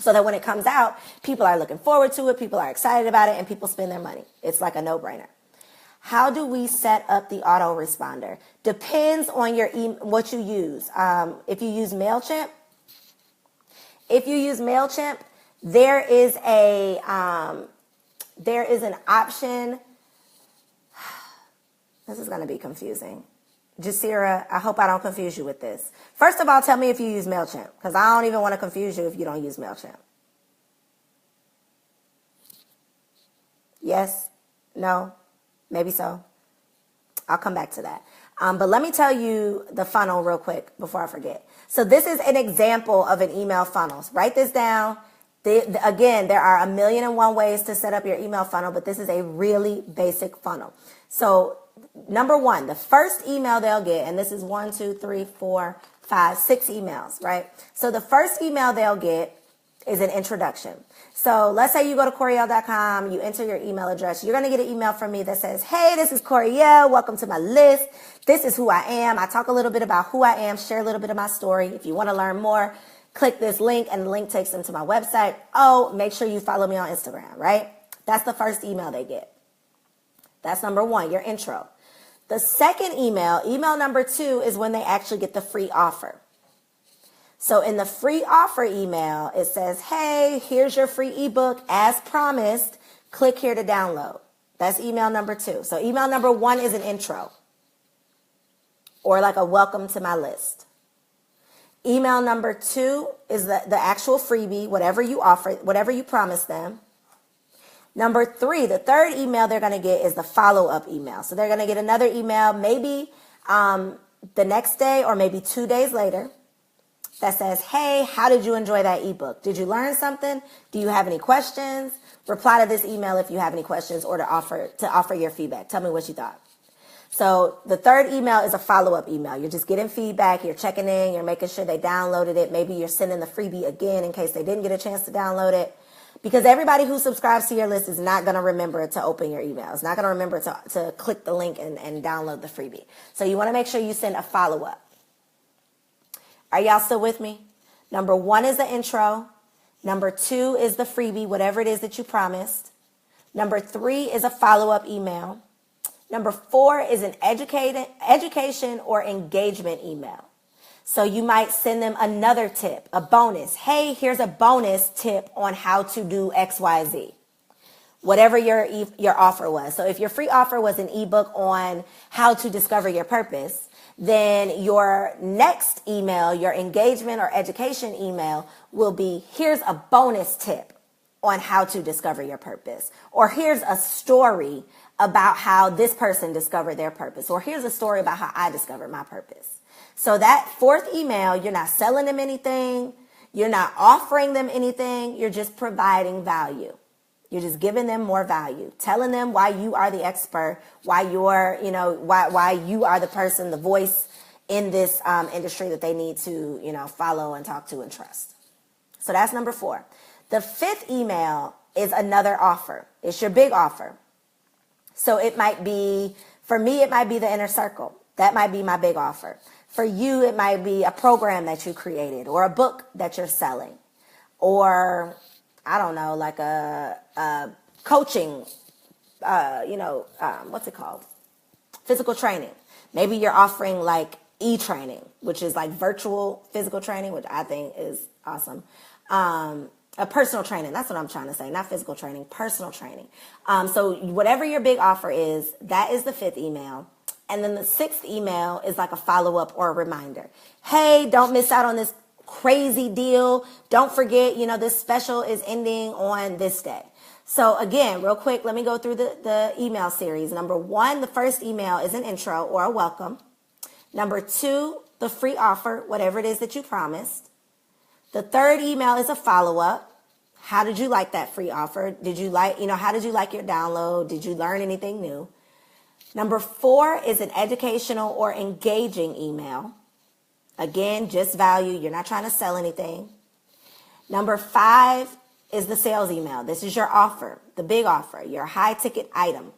so that when it comes out, people are looking forward to it, people are excited about it, and people spend their money. It's like a no-brainer. How do we set up the autoresponder? Depends on what you use. If you use MailChimp, there is an option. This is going to be confusing. Jasira, I hope I don't confuse you with this. First of all, tell me if you use MailChimp, because I don't even want to confuse you if you don't use MailChimp. Yes? No? Maybe so. I'll come back to that. But let me tell you the funnel real quick before I forget. So this is an example of an email funnel. Write this down. Again, there are 1,000,001 ways to set up your email funnel, but this is a really basic funnel. So number one, the first email they'll get, and this is 1, 2, 3, 4, 5, 6 emails, right? So the first email they'll get is an introduction. So let's say you go to Coriel.com, you enter your email address. You're going to get an email from me that says, hey, this is Coriel. Welcome to my list. This is who I am. I talk a little bit about who I am, share a little bit of my story. If you want to learn more, click this link and the link takes them to my website. Oh, make sure you follow me on Instagram, right? That's the first email they get. That's number one, your intro. The second email number 2, is when they actually get the free offer. So in the free offer email, it says, hey, here's your free ebook as promised. Click here to download. That's email number 2. So email number 1 is an intro or like a welcome to my list. Email number 2 is the actual freebie, whatever you offer, whatever you promise them. Number 3, the third email they're going to get is the follow-up email. So they're going to get another email maybe the next day or maybe 2 days later that says, hey, how did you enjoy that ebook? Did you learn something? Do you have any questions? Reply to this email if you have any questions or to offer your feedback. Tell me what you thought. So the third email is a follow-up email. You're just getting feedback. You're checking in. You're making sure they downloaded it. Maybe you're sending the freebie again in case they didn't get a chance to download it. Because everybody who subscribes to your list is not going to remember to open your email. It's not going to remember to click the link and download the freebie. So you want to make sure you send a follow-up. Are y'all still with me? Number 1 is the intro. Number 2 is the freebie, whatever it is that you promised. Number 3 is a follow-up email. Number 4 is an education or engagement email. So you might send them another tip, a bonus. Hey, here's a bonus tip on how to do XYZ. Whatever your offer was. So if your free offer was an ebook on how to discover your purpose, then your next email, your engagement or education email will be, here's a bonus tip on how to discover your purpose. Or here's a story about how this person discovered their purpose. Or here's a story about how I discovered my purpose. So that fourth email, you're not selling them anything. You're not offering them anything. You're just providing value. You're just giving them more value, telling them why you are the expert, why you're, why you are the person, the voice in this industry that they need to, follow and talk to and trust. So that's number 4. The 5th email is another offer. It's your big offer. So it might be, for me, it might be the inner circle. That might be my big offer. For you, it might be a program that you created or a book that you're selling or I don't know, like a coaching, what's it called? Physical training. Maybe you're offering like e-training, which is like virtual physical training, which I think is awesome. A personal training. That's what I'm trying to say. Not physical training, personal training. So whatever your big offer is, that is the 5th email. And then the 6th email is like a follow-up or a reminder. Hey, don't miss out on this crazy deal. Don't forget, this special is ending on this day. So again, real quick, let me go through the email series. Number 1, the first email is an intro or a welcome. Number 2, the free offer, whatever it is that you promised. The third email is a follow-up. How did you like that free offer? Did you like, how did you like your download? Did you learn anything new? Number 4 is an educational or engaging email. Again, just value. You're not trying to sell anything. Number 5 is the sales email. This is your offer, the big offer, your high ticket item.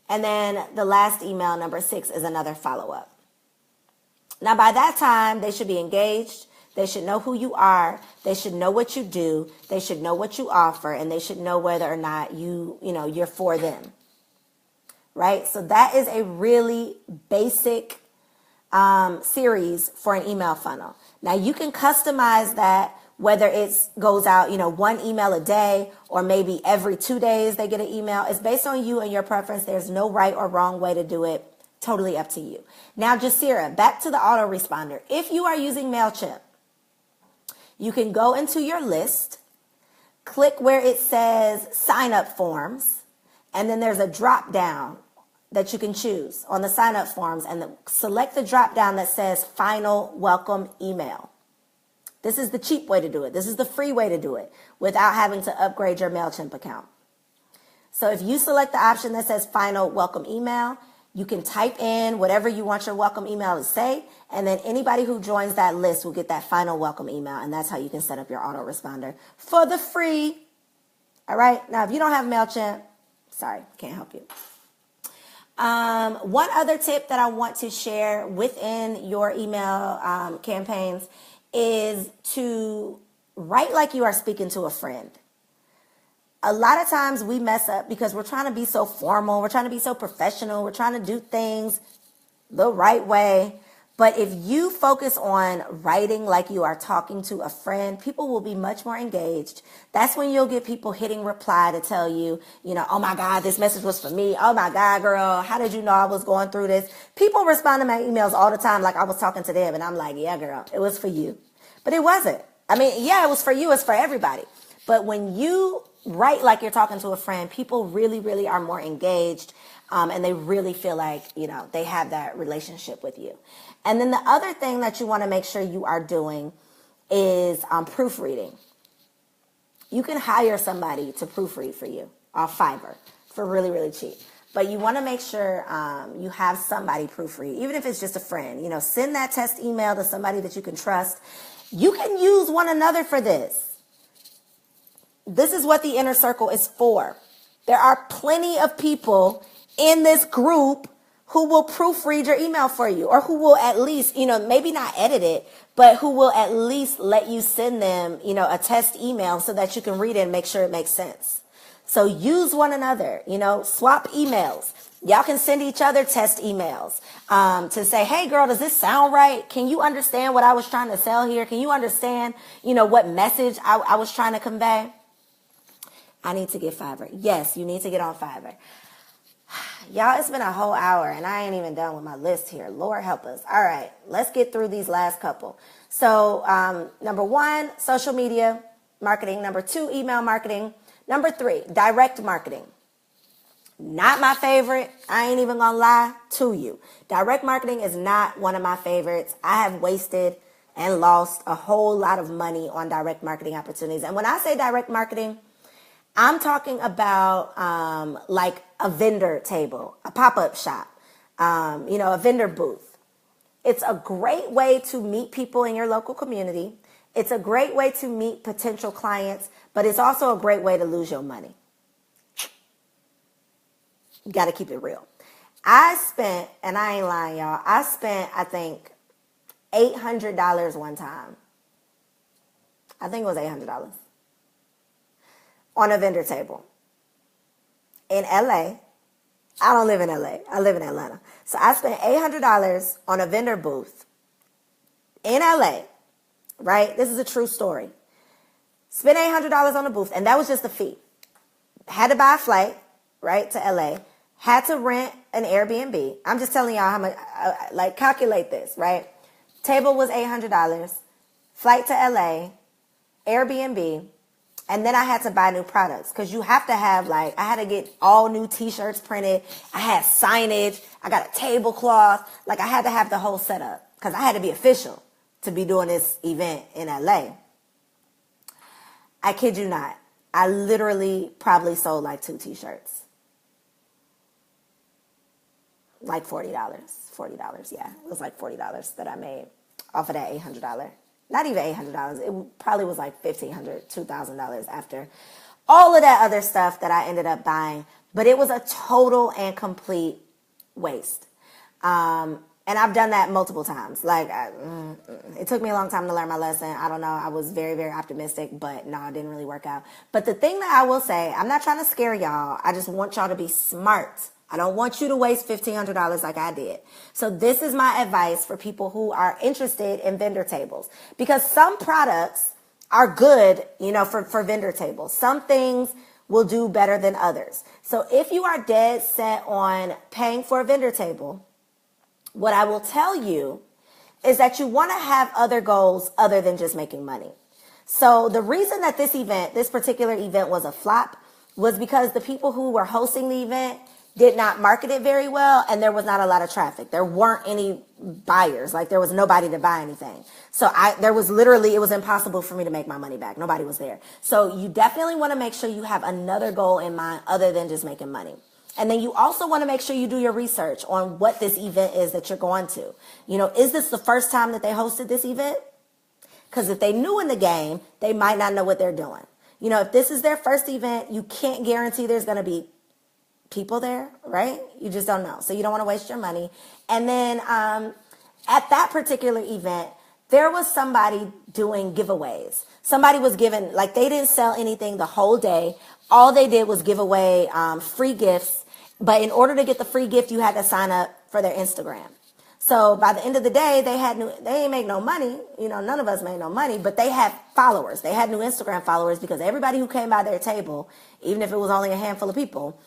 And then the last email, number 6, is another follow-up. Now, by that time, they should be engaged. They should know who you are. They should know what you do. They should know what you offer, and they should know whether or not you're for them. Right? So that is a really basic series for an email funnel. Now you can customize that, whether it goes out, 1 email a day or maybe every 2 days they get an email. It's based on you and your preference. There's no right or wrong way to do it. Totally up to you. Now, Jasira, back to the autoresponder. If you are using MailChimp, you can go into your list, click where it says sign up forms, And then there's a drop down that you can choose on the sign up forms, and select the drop down that says final welcome email. This is the cheap way to do it. This is the free way to do it without having to upgrade your MailChimp account. So if you select the option that says final welcome email, you can type in whatever you want your welcome email to say, and then anybody who joins that list will get that final welcome email, and that's how you can set up your autoresponder for the free. All right. Now, if you don't have MailChimp, sorry, can't help you. One other tip that I want to share within your email campaigns is to write like you are speaking to a friend. A lot of times we mess up because we're trying to be so formal, we're trying to be so professional, we're trying to do things the right way. But if you focus on writing like you are talking to a friend, people will be much more engaged. That's when you'll get people hitting reply to tell you, oh my God, this message was for me. Oh my God, girl, how did you know I was going through this? People respond to my emails all the time like I was talking to them, and I'm like, yeah, girl, it was for you. But it wasn't. I mean, yeah, it was for you. It's for everybody. But when you write like you're talking to a friend, people really, really are more engaged, and they really feel like, they have that relationship with you. And then the other thing that you want to make sure you are doing is proofreading. You can hire somebody to proofread for you off Fiverr for really, really cheap. But you want to make sure you have somebody proofread, even if it's just a friend. Send that test email to somebody that you can trust. You can use one another for this. This is what the inner circle is for. There are plenty of people in this group who will proofread your email for you, or who will at least, maybe not edit it, but who will at least let you send them, a test email so that you can read it and make sure it makes sense. So use one another, swap emails. Y'all can send each other test emails to say, hey, girl, does this sound right? Can you understand what I was trying to sell here? Can you understand, what message I was trying to convey? I need to get Fiverr. Yes, you need to get on Fiverr. Y'all, it's been a whole hour and I ain't even done with my list here. Lord help us. All right, let's get through these last couple. So number 1, social media marketing. Number 2, email marketing. Number 3, direct marketing. Not my favorite. I ain't even gonna lie to you. Direct marketing is not one of my favorites. I have wasted and lost a whole lot of money on direct marketing opportunities. And when I say direct marketing, I'm talking about like a vendor table, a pop-up shop, a vendor booth. It's a great way to meet people in your local community. It's a great way to meet potential clients, but it's also a great way to lose your money. You got to keep it real. I spent, and I ain't lying, y'all, I think, $800 one time. I think it was $800. On a vendor table in LA. I don't live in LA. I live in Atlanta. So I spent $800 on a vendor booth in LA, right? This is a true story. Spent $800 on a booth, and that was just the fee. Had to buy a flight, right, to LA. Had to rent an Airbnb. I'm just telling y'all how much, calculate this, right? Table was $800. Flight to LA, Airbnb. And then I had to buy new products because you have to have I had to get all new t-shirts printed. I had signage. I got a tablecloth. I had to have the whole setup because I had to be official to be doing this event in LA. I kid you not. I literally probably sold 2 t-shirts. $40. $40, yeah. It was $40 that I made off of that $800. Not even $800. It probably was $1,500, $2,000 after all of that other stuff that I ended up buying. But it was a total and complete waste. And I've done that multiple times. It took me a long time to learn my lesson. I don't know. I was very, very optimistic, but no, it didn't really work out. But the thing that I will say, I'm not trying to scare y'all. I just want y'all to be smart. I don't want you to waste $1,500 like I did. So this is my advice for people who are interested in vendor tables, because some products are good, for vendor tables. Some things will do better than others. So if you are dead set on paying for a vendor table, what I will tell you is that you want to have other goals other than just making money. So the reason that this particular event was a flop was because the people who were hosting the event did not market it very well, and there was not a lot of traffic. There weren't any buyers. Like, there was nobody to buy anything. So it was impossible for me to make my money back. Nobody was there. So you definitely want to make sure you have another goal in mind other than just making money. And then you also want to make sure you do your research on what this event is that you're going to. You know, is this the first time that they hosted this event? Because if they new in the game, they might not know what they're doing. You know, if this is their first event, you can't guarantee there's going to be people there, right? You just don't know. So you don't want to waste your money. And then at that particular event, there was somebody doing giveaways. Somebody was giving, like, they didn't sell anything the whole day. All they did was give away free gifts. But in order to get the free gift, you had to sign up for their Instagram. So by the end of the day, they ain't make no money. You know, none of us made no money, but they had followers. They had new Instagram followers because everybody who came by their table, even if it was only a handful of people,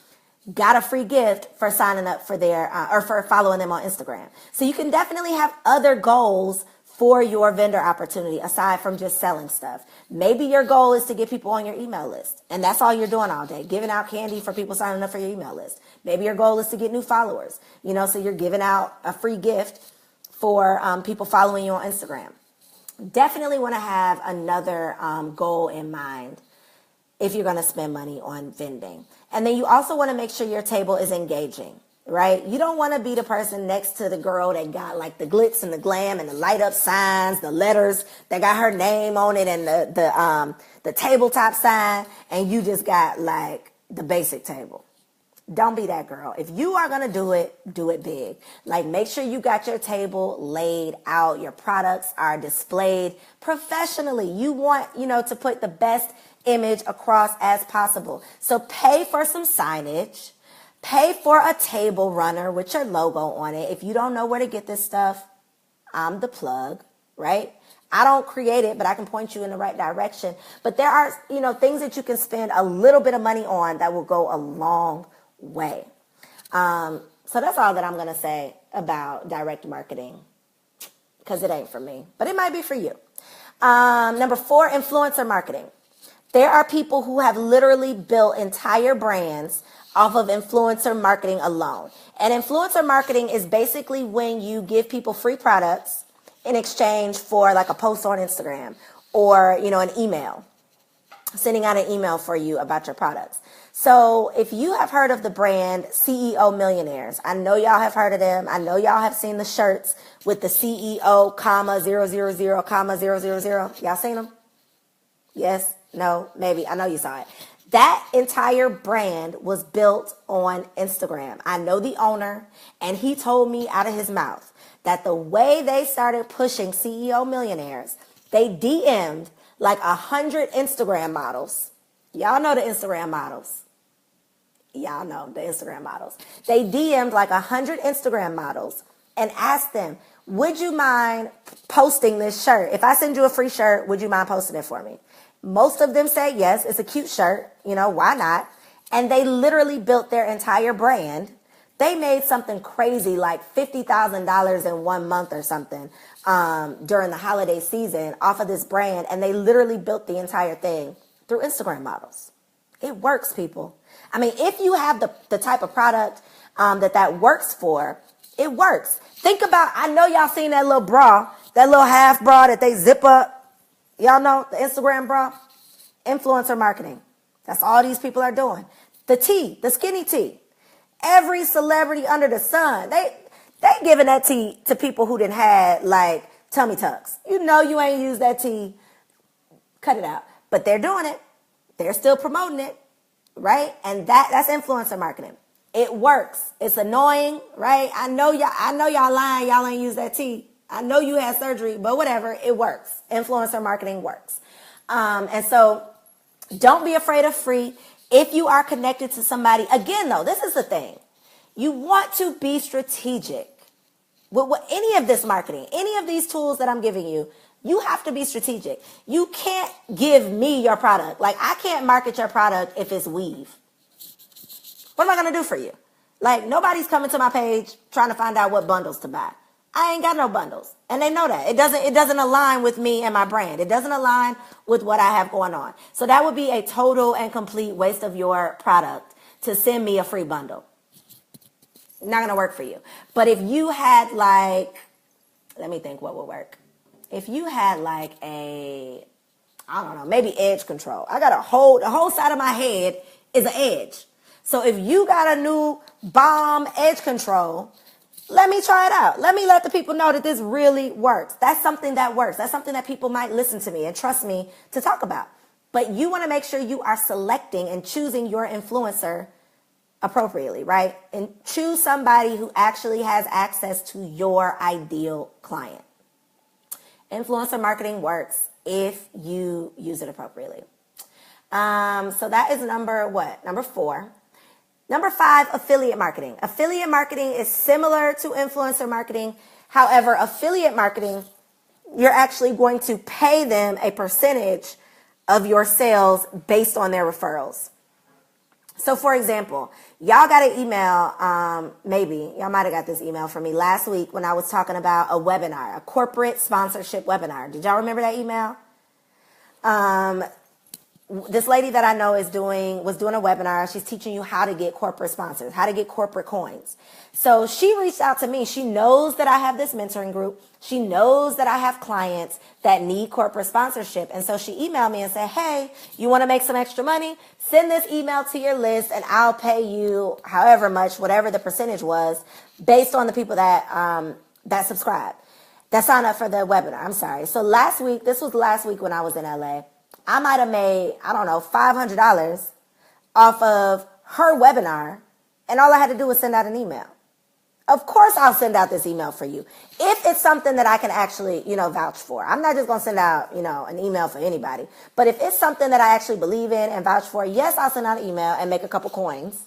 got a free gift for signing up for their, or for following them on Instagram. So you can definitely have other goals for your vendor opportunity aside from just selling stuff. Maybe your goal is to get people on your email list, and that's all you're doing all day, giving out candy for people signing up for your email list. Maybe your goal is to get new followers, you know, so you're giving out a free gift for people following you on Instagram. Definitely want to have another goal in mind if you're going to spend money on vending. And then you also want to make sure your table is engaging, right? You don't want to be the person next to the girl that got like the glitz and the glam and the light up signs, the letters that got her name on it, and the tabletop sign, and you just got like the basic table. Don't be that girl. If you are going to do it big. Like, make sure you got your table laid out. Your products are displayed professionally. You want, you know, to put the best image across as possible. So pay for some signage. Pay for a table runner with your logo on it. If you don't know where to get this stuff, I'm the plug, right? I don't create it, but I can point you in the right direction. But there are, you know, things that you can spend a little bit of money on that will go a long way. So that's all that I'm going to say about direct marketing, because it ain't for me, but it might be for you. Number 4, influencer marketing. There are people who have literally built entire brands off of influencer marketing alone. And influencer marketing is basically when you give people free products in exchange for like a post on Instagram or, you know, an email, sending out an email for you about your products. So if you have heard of the brand CEO Millionaires, I know y'all have heard of them. I know y'all have seen the shirts with the CEO, comma, 000, comma, 000. Y'all seen them? Yes? No? Maybe. I know you saw it. That entire brand was built on Instagram. I know the owner, and he told me out of his mouth that the way they started pushing CEO Millionaires, they DM'd like 100 Instagram models. Y'all know the Instagram models. Y'all know the Instagram models. They DM'd like 100 Instagram models and asked them, would you mind posting this shirt? If I send you a free shirt, would you mind posting it for me? Most of them say yes, it's a cute shirt. You know, why not? And they literally built their entire brand. They made something crazy like $50,000 in 1 month or something during the holiday season off of this brand. And they literally built the entire thing through Instagram models. It works, people. I mean, if you have the type of product that works for, it works. Think about, I know y'all seen that little bra, that little half bra that they zip up. Y'all know the Instagram bra? Influencer marketing. That's all these people are doing. The tee, the skinny tee. Every celebrity under the sun, they giving that tee to people who didn't had like tummy tucks. You know you ain't used that tee. Cut it out. But they're doing it. They're still promoting it, right? And that's influencer marketing. It works. It's annoying, right? I know y'all lying. Y'all ain't used that tee. I know you had surgery, but whatever. It works. Influencer marketing works. And so don't be afraid of free. If you are connected to somebody, again, though, this is the thing. You want to be strategic with any of this marketing, any of these tools that I'm giving you. You have to be strategic. You can't give me your product. Like, I can't market your product if it's weave. What am I going to do for you? Like, nobody's coming to my page trying to find out what bundles to buy. I ain't got no bundles. And they know that. It doesn't align with me and my brand. It doesn't align with what I have going on. So that would be a total and complete waste of your product to send me a free bundle. Not going to work for you. But if you had like, let me think what would work. If you had like a, I don't know, maybe edge control. I got the whole side of my head is an edge. So if you got a new bomb edge control, let me try it out. Let me let the people know that this really works. That's something that works. That's something that people might listen to me and trust me to talk about. But you want to make sure you are selecting and choosing your influencer appropriately, right? And choose somebody who actually has access to your ideal client. Influencer marketing works if you use it appropriately. So that is number 4. Number 5, affiliate marketing. Affiliate marketing is similar to influencer marketing. However, affiliate marketing, you're actually going to pay them a percentage of your sales based on their referrals. So for example, y'all got an email, maybe y'all might have got this email from me last week when I was talking about a webinar, a corporate sponsorship webinar. Did y'all remember that email? This lady that I know was doing a webinar. She's teaching you how to get corporate sponsors, how to get corporate coins. So she reached out to me. She knows that I have this mentoring group. She knows that I have clients that need corporate sponsorship. And so she emailed me and said, hey, you want to make some extra money? Send this email to your list and I'll pay you however much, whatever the percentage was, based on the people that subscribe, that sign up for the webinar. I'm sorry. So this was last week when I was in LA. I might have made, I don't know, $500 off of her webinar, and all I had to do was send out an email. Of course, I'll send out this email for you. If it's something that I can actually, vouch for. I'm not just going to send out, an email for anybody. But if it's something that I actually believe in and vouch for, yes, I'll send out an email and make a couple coins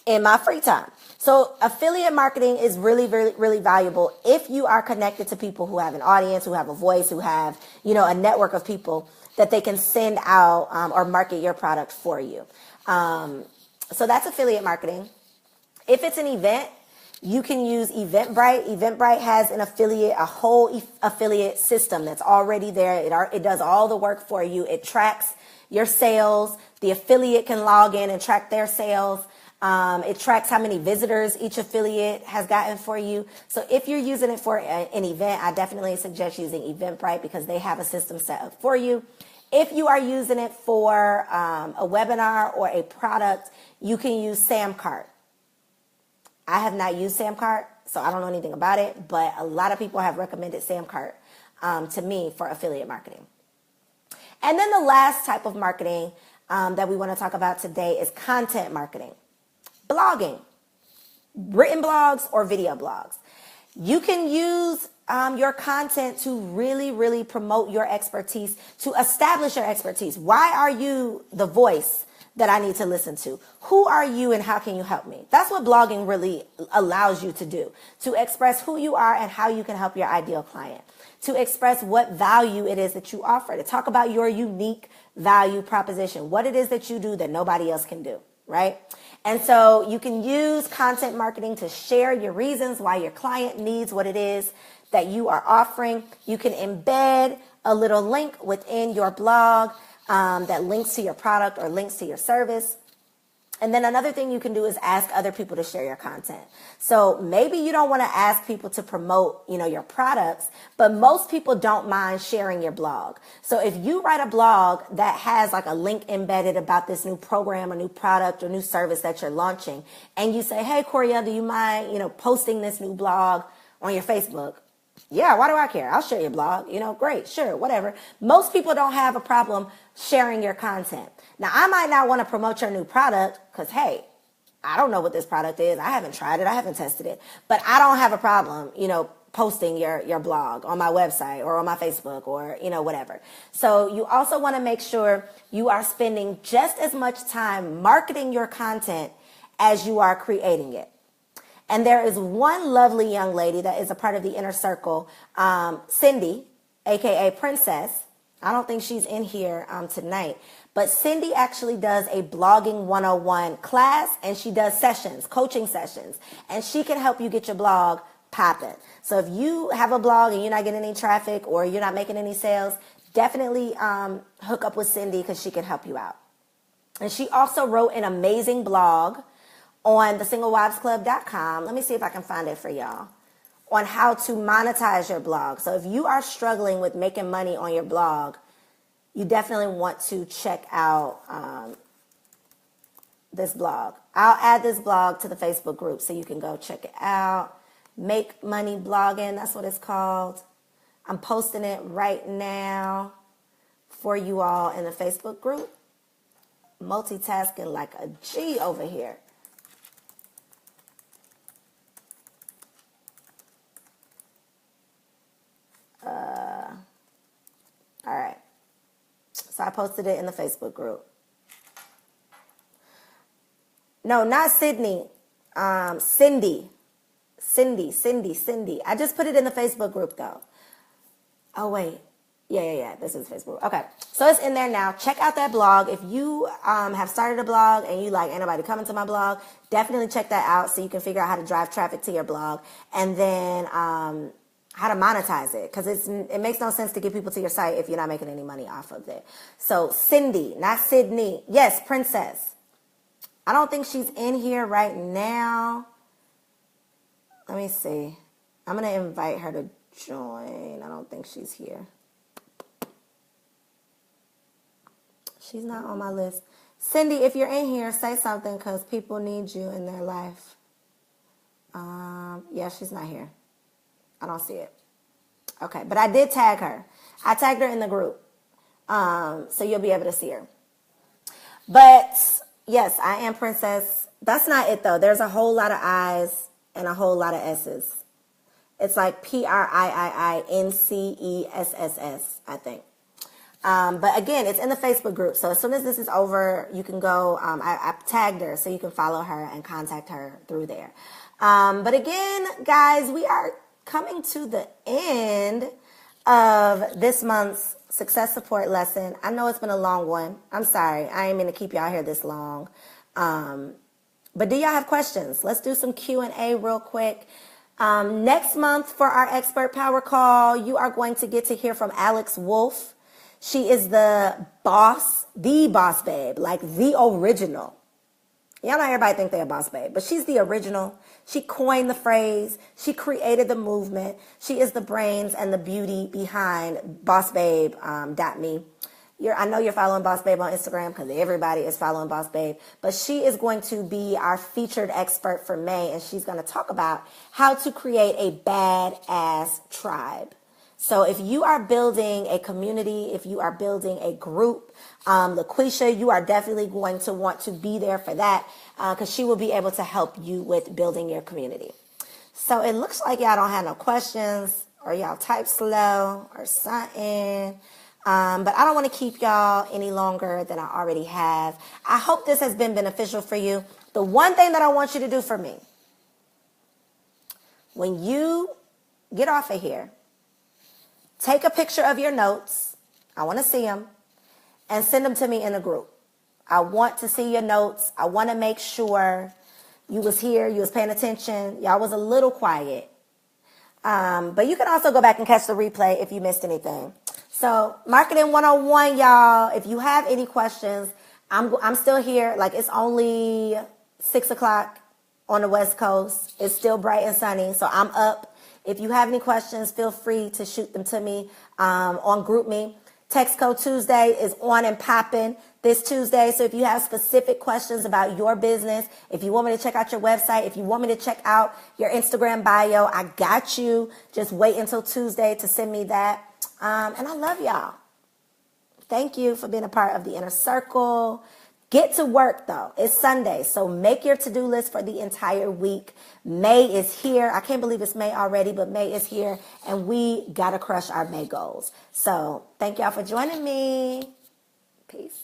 in my free time. So affiliate marketing is really, really, really valuable if you are connected to people who have an audience, who have a voice, who have, a network of people that they can send out or market your product for you. So that's affiliate marketing. If it's an event, you can use Eventbrite. Eventbrite has a whole affiliate system that's already there. It does all the work for you. It tracks your sales. The affiliate can log in and track their sales. It tracks how many visitors each affiliate has gotten for you. So if you're using it for an event, I definitely suggest using Eventbrite because they have a system set up for you. If you are using it for a webinar or a product, you can use Samcart. I have not used Samcart, so I don't know anything about it, but a lot of people have recommended Samcart to me for affiliate marketing. And then the last type of marketing that we want to talk about today is content marketing. Blogging, written blogs or video blogs. You can use your content to really, really promote your expertise, to establish your expertise. Why are you the voice that I need to listen to? Who are you and how can you help me? That's what blogging really allows you to do, to express who you are and how you can help your ideal client, to express what value it is that you offer, to talk about your unique value proposition, what it is that you do that nobody else can do, right? And so you can use content marketing to share your reasons why your client needs what it is that you are offering. You can embed a little link within your blog that links to your product or links to your service. And then another thing you can do is ask other people to share your content. So maybe you don't want to ask people to promote, your products, but most people don't mind sharing your blog. So if you write a blog that has like a link embedded about this new program or new product or new service that you're launching, and you say, hey, Coriel, do you mind, posting this new blog on your Facebook? Yeah, why do I care? I'll share your blog. Great, sure, whatever. Most people don't have a problem sharing your content. Now, I might not want to promote your new product because, hey, I don't know what this product is. I haven't tried it. I haven't tested it. But I don't have a problem, posting your blog on my website or on my Facebook or, whatever. So you also want to make sure you are spending just as much time marketing your content as you are creating it. And there is one lovely young lady that is a part of the inner circle, Cindy, aka Princess. I don't think she's in here tonight, but Cindy actually does a blogging 101 class, and she does sessions, coaching sessions, and she can help you get your blog popping. So if you have a blog and you're not getting any traffic or you're not making any sales, definitely hook up with Cindy because she can help you out. And she also wrote an amazing blog on thesinglewivesclub.com. Let me see if I can find it for y'all, on how to monetize your blog. So if you are struggling with making money on your blog, you definitely want to check out this blog. I'll add this blog to the Facebook group so you can go check it out. Make Money Blogging, that's what it's called. I'm posting it right now for you all in the Facebook group. Multitasking like a G over here. All right. So I posted it in the Facebook group. No, not Sydney. Cindy. I just put it in the Facebook group though. Oh, wait. Yeah. This is Facebook. Okay. So it's in there now. Check out that blog. If you have started a blog and you like, ain't nobody coming to my blog, definitely check that out so you can figure out how to drive traffic to your blog. And then how to monetize it, because it makes no sense to get people to your site if you're not making any money off of it. So Cindy, not Sydney. Yes, Princess. I don't think she's in here right now. Let me see. I'm going to invite her to join. I don't think she's here. She's not on my list. Cindy, if you're in here, say something because people need you in their life. Yeah, she's not here. I don't see it. Okay, but I did tag her. I tagged her in the group. So you'll be able to see her. But yes, I am Princess. That's not it though. There's a whole lot of I's and a whole lot of S's. It's like PRIIINCESSS, I think. But again, it's in the Facebook group. So as soon as this is over, you can go, I tagged her so you can follow her and contact her through there. But again, guys, we are coming to the end of this month's success support lesson. I know it's been a long one. I'm sorry. I ain't mean to keep y'all here this long. But do y'all have questions? Let's do some Q&A real quick. Next month for our expert power call, you are going to get to hear from Alex Wolf. She is the boss babe, like the original. Y'all know everybody think they're a boss babe, but she's the original. She coined the phrase. She created the movement. She is the brains and the beauty behind bossbabe.me. I know you're following Boss Babe on Instagram because everybody is following Boss Babe, but she is going to be our featured expert for May, and she's going to talk about how to create a badass tribe. So if you are building a community, if you are building a group, LaQuisha, you are definitely going to want to be there for that because she will be able to help you with building your community. So it looks like y'all don't have no questions or y'all type slow or something. But I don't want to keep y'all any longer than I already have. I hope this has been beneficial for you. The one thing that I want you to do for me, when you get off of here, take a picture of your notes. I want to see them and send them to me in a group. I want to see your notes. I want to make sure you was here, you was paying attention. Y'all was a little quiet. But you can also go back and catch the replay if you missed anything. So Marketing 101, y'all, if you have any questions, I'm still here. Like, it's only 6 o'clock on the West Coast. It's still bright and sunny, so I'm up. If you have any questions, feel free to shoot them to me on GroupMe. Text Code Tuesday is on and popping this Tuesday. So if you have specific questions about your business, if you want me to check out your website, if you want me to check out your Instagram bio, I got you. Just wait until Tuesday to send me that. And I love y'all. Thank you for being a part of the inner circle. Get to work, though. It's Sunday, so make your to-do list for the entire week. May is here. I can't believe it's May already, but May is here, and we got to crush our May goals. So thank y'all for joining me. Peace.